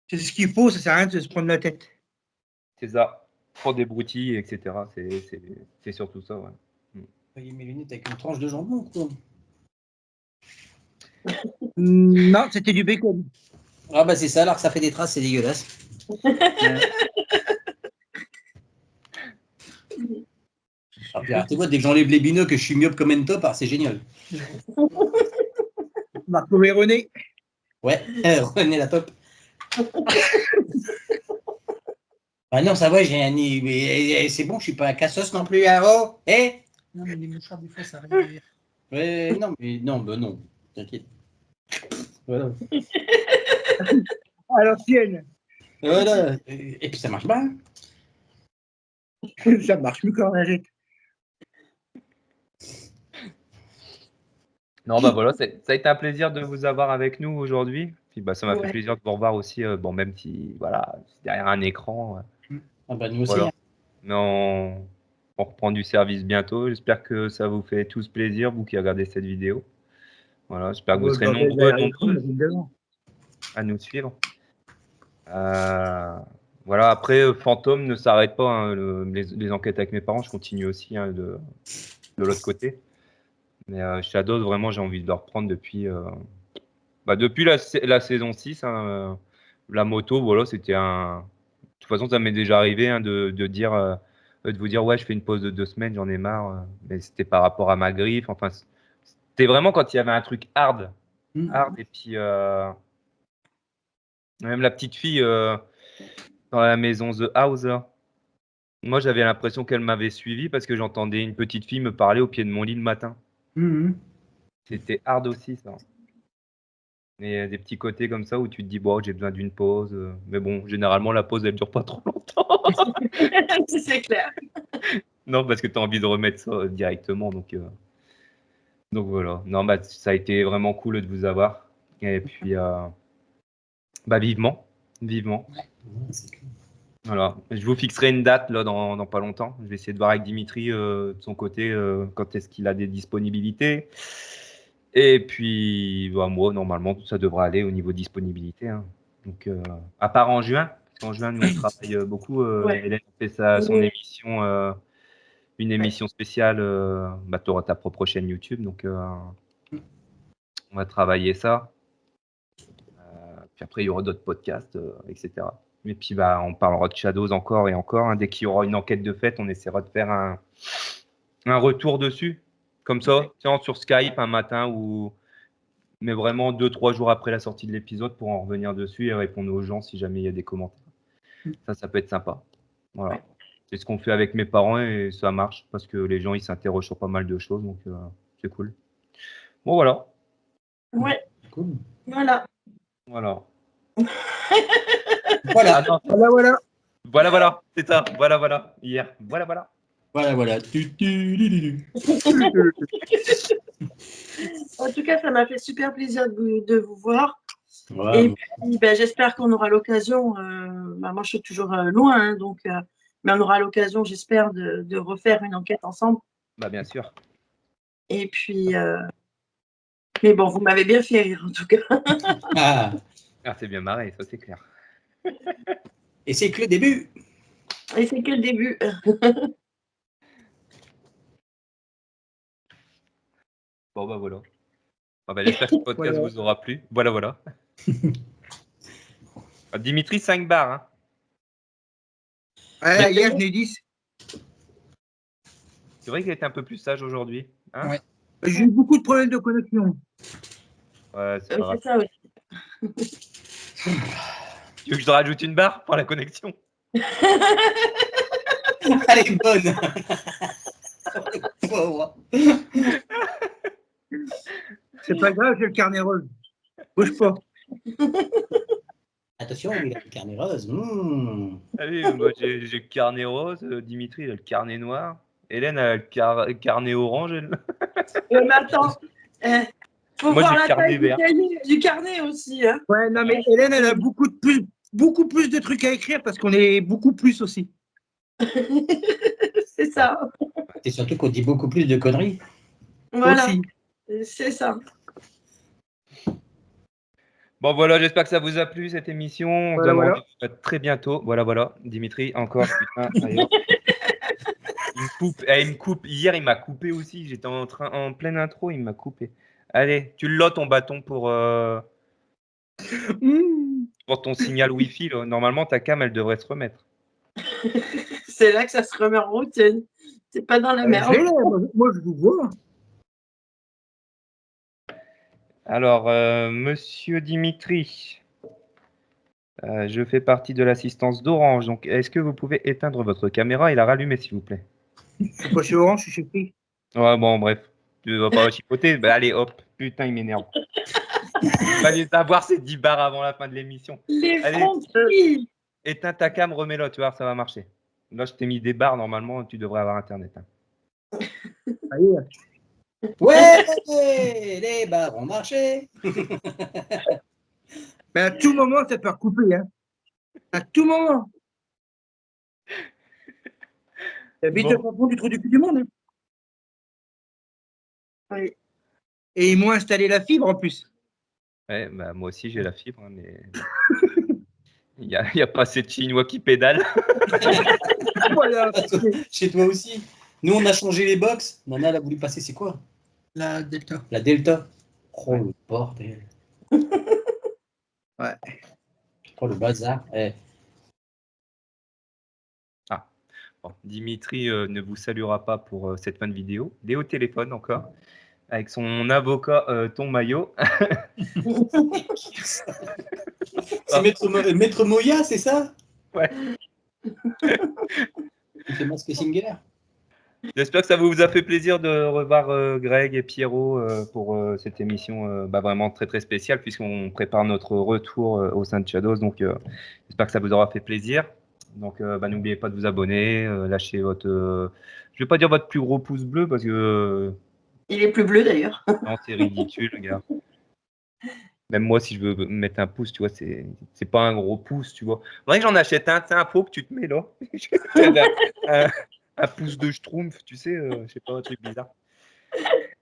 C'est ce qu'il faut, ça sert à rien de se prendre la tête. c'est ça. Pour des broutilles, etc. C'est surtout ça, ouais. Voyez mes lunettes avec une tranche de jambon, quoi. Non, c'était du bacon. Ah bah c'est ça, alors que ça fait des traces, c'est dégueulasse. Alors, tu vois, dès que j'enlève les binocs, que je suis myope comme un top, alors c'est génial. Marco Véroné. Ouais, René la top. Ah non, ça va, j'ai un nez, mais c'est bon, je suis pas un cassos non plus, hein, oh, Non, mais les mouchards, des fois, ça arrive. Ouais, non, mais non, bah non, t'inquiète. Voilà. À l'ancienne. Voilà. Et puis ça marche bien. Ça marche mieux quand on la jette. Non, bah voilà, ça a été un plaisir de vous avoir avec nous aujourd'hui. Puis bah, ça m'a fait Ouais. plaisir de vous revoir aussi, bon, même si, voilà, c'est derrière un écran. Ah bah nous aussi. Voilà. Hein. Mais on reprend du service bientôt. J'espère que ça vous fait tous plaisir, vous qui regardez cette vidéo. Voilà, j'espère que vous serez nombreux à nous suivre. Voilà, après, Fantôme ne s'arrête pas. Hein, les enquêtes avec mes parents, je continue aussi hein, de l'autre côté. Mais Shadows, vraiment, j'ai envie de le reprendre depuis la saison 6. Hein, la moto, voilà, c'était un. De toute façon, ça m'est déjà arrivé hein, de dire, de vous dire, ouais, je fais une pause de 2 semaines, j'en ai marre. Mais c'était par rapport à ma griffe. Enfin, c'était vraiment quand il y avait un truc hard. Et puis, même la petite fille dans la maison The House, là. Moi, j'avais l'impression qu'elle m'avait suivi parce que j'entendais une petite fille me parler au pied de mon lit le matin. C'était hard aussi, ça. Mais des petits côtés comme ça où tu te dis, bon, j'ai besoin d'une pause. Mais bon, généralement, la pause, elle dure pas trop longtemps. C'est clair. Non, parce que tu as envie de remettre ça directement. Donc voilà. Non, bah, ça a été vraiment cool de vous avoir. Et puis, bah, vivement. Vivement. Voilà. Je vous fixerai une date là, dans pas longtemps. Je vais essayer de voir avec Dimitri de son côté quand est-ce qu'il a des disponibilités. Et puis, bah, moi, normalement, ça devrait aller au niveau disponibilité. Hein. Donc, à part en juin, parce qu'en juin, nous, on travaille beaucoup. Ouais. Hélène fait son Oui. émission, une émission spéciale. Bah, tu auras ta propre chaîne YouTube. Donc, on va travailler ça. Puis après, il y aura d'autres podcasts, etc. Et puis, bah, on parlera de Shadows encore et encore. Hein. Dès qu'il y aura une enquête de fait, on essaiera de faire un retour dessus. Comme ça, tiens, sur Skype un matin mais vraiment 2-3 jours après la sortie de l'épisode pour en revenir dessus et répondre aux gens si jamais il y a des commentaires. Ça peut être sympa. Voilà. Ouais. C'est ce qu'on fait avec mes parents et ça marche parce que les gens ils s'interrogent sur pas mal de choses donc c'est cool. Bon voilà. Ouais, Cool. voilà. Voilà. Voilà. Ah non, voilà, c'est ça. Voilà. Hier. Voilà. Voilà. En tout cas, ça m'a fait super plaisir de vous voir. Ouais, Et puis, ben, j'espère qu'on aura l'occasion, moi je suis toujours loin, hein, donc, mais on aura l'occasion, j'espère, de refaire une enquête ensemble. Bah bien sûr. Et puis, mais bon, vous m'avez bien fait rire en tout cas. Ah, Ah, c'est bien marré, ça c'est clair. et c'est que le début. Et c'est que le début. Bon bah voilà. Ah, bah, j'espère que le podcast Voilà. vous aura plu. Voilà. Ah, Dimitri 5 bars. Hein. Ouais, hier, j'en ai 10. C'est vrai qu'il a été un peu plus sage aujourd'hui. Hein Ouais. J'ai eu beaucoup de problèmes de connexion. Ouais, c'est pas grave. C'est ça, oui. Tu veux que je te rajoute une barre pour la connexion? Elle est bonne. Pauvre. C'est pas grave, j'ai le carnet rose. Bouge pas. Attention, il a le carnet rose. Ah oui, moi j'ai le carnet rose, Dimitri il a le carnet noir, Hélène a le carnet orange. Mais attends, faut Moi, voir j'ai le la carnet taille vert. du carnet aussi. Hein. Ouais, non, mais Hélène, elle a beaucoup de plus. beaucoup plus de trucs à écrire parce qu'on est beaucoup plus aussi. C'est ça. Et surtout qu'on dit beaucoup plus de conneries. Voilà. Aussi. C'est ça. Bon, voilà, j'espère que ça vous a plu cette émission. On se Voilà, donne voilà. rendez-vous à très bientôt. Voilà, voilà. Dimitri, encore, putain. Ailleurs. Il me coupe. Il me coupe. Hier, il m'a coupé aussi. J'étais en pleine intro, il m'a coupé. Allez, tu l'as ton bâton pour ton signal Wi-Fi. Là. Normalement, ta cam, elle devrait se remettre. C'est là que ça se remet en routine. C'est pas dans la merde. Je l'ai, moi, je vous vois. Alors, monsieur Dimitri, je fais partie de l'assistance d'Orange. Donc, est-ce que vous pouvez éteindre votre caméra et la rallumer, s'il vous plaît? Je suis pas chez Orange, je suis chez Free. Ouais, bon, bref. Tu vas pas chipoter? Bah, allez, hop. Putain, il m'énerve. Il fallait savoir ces 10 barres avant la fin de l'émission. Les Allez, frontiers. éteins ta cam, remets-la, tu vois, ça va marcher. Là, je t'ai mis des barres, normalement, tu devrais avoir Internet. Hein. Allez, Ouais, les barres ont marché. mais à tout moment, ça peut recouper. Hein. À tout moment. T'habites Bon. au fond du trou du cul du monde. Hein. Oui. Et ils m'ont installé la fibre en plus. Ouais, bah, moi aussi, j'ai la fibre, hein, mais il n'y a pas assez de Chinois qui pédalent. Voilà. Chez toi aussi. Nous, on a changé les box. Nana, elle a voulu passer, c'est quoi? La Delta. La Delta. Oh, le bordel. Ouais. Oh, le bazar. Eh. Bon, Dimitri ne vous saluera pas pour cette fin de vidéo. Il est au téléphone encore, avec son avocat Ton Maillot. C'est Maître Moya, c'est ça? Ouais. Il fait Mask Singer. J'espère que ça vous a fait plaisir de revoir Greg et Pierrot pour cette émission vraiment très très spéciale, puisqu'on prépare notre retour au sein de Shadows. Donc j'espère que ça vous aura fait plaisir. Donc n'oubliez pas de vous abonner, lâchez votre... je vais pas dire votre plus gros pouce bleu parce que Il est plus bleu d'ailleurs. non, c'est ridicule, gars. Même moi, si je veux mettre un pouce, tu vois, c'est pas un gros pouce, tu vois. Faudrait que j'en achète un, c'est un pot que tu te mets là. un pouce de schtroumpf, tu sais, je sais pas, un truc bizarre.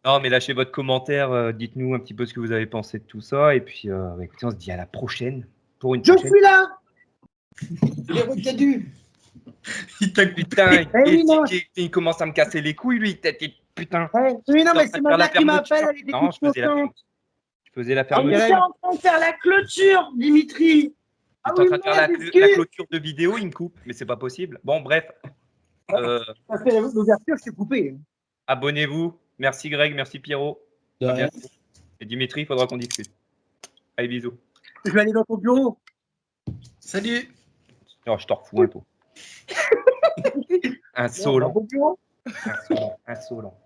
Non, mais lâchez votre commentaire, dites-nous un petit peu ce que vous avez pensé de tout ça. Et puis, écoutez, on se dit à la prochaine. Pour une Je prochaine. suis là. Les recadus. Putain, oui, non. il commence à me casser les couilles, lui. Putain. Oui, non, mais J'étais c'est en train de ma faire mère qui la m'appelle. fermeture. Elle était Non, toute contente. je faisais la On fermeture. était en train de faire la clôture, Dimitri. J'étais en train de faire la clôture de vidéo, il me coupe, mais c'est pas possible. Bon, bref. Ça fait l'ouverture, je t'ai coupé. Abonnez-vous. Merci Greg, merci Pierrot. De À rien. bientôt. Et Dimitri, il faudra qu'on discute. Allez, bisous. Je vais aller dans ton bureau. Salut. Oh, je t'en refous un peu. Bon, Insolent. dans ton bureau. Insolent. Insolent.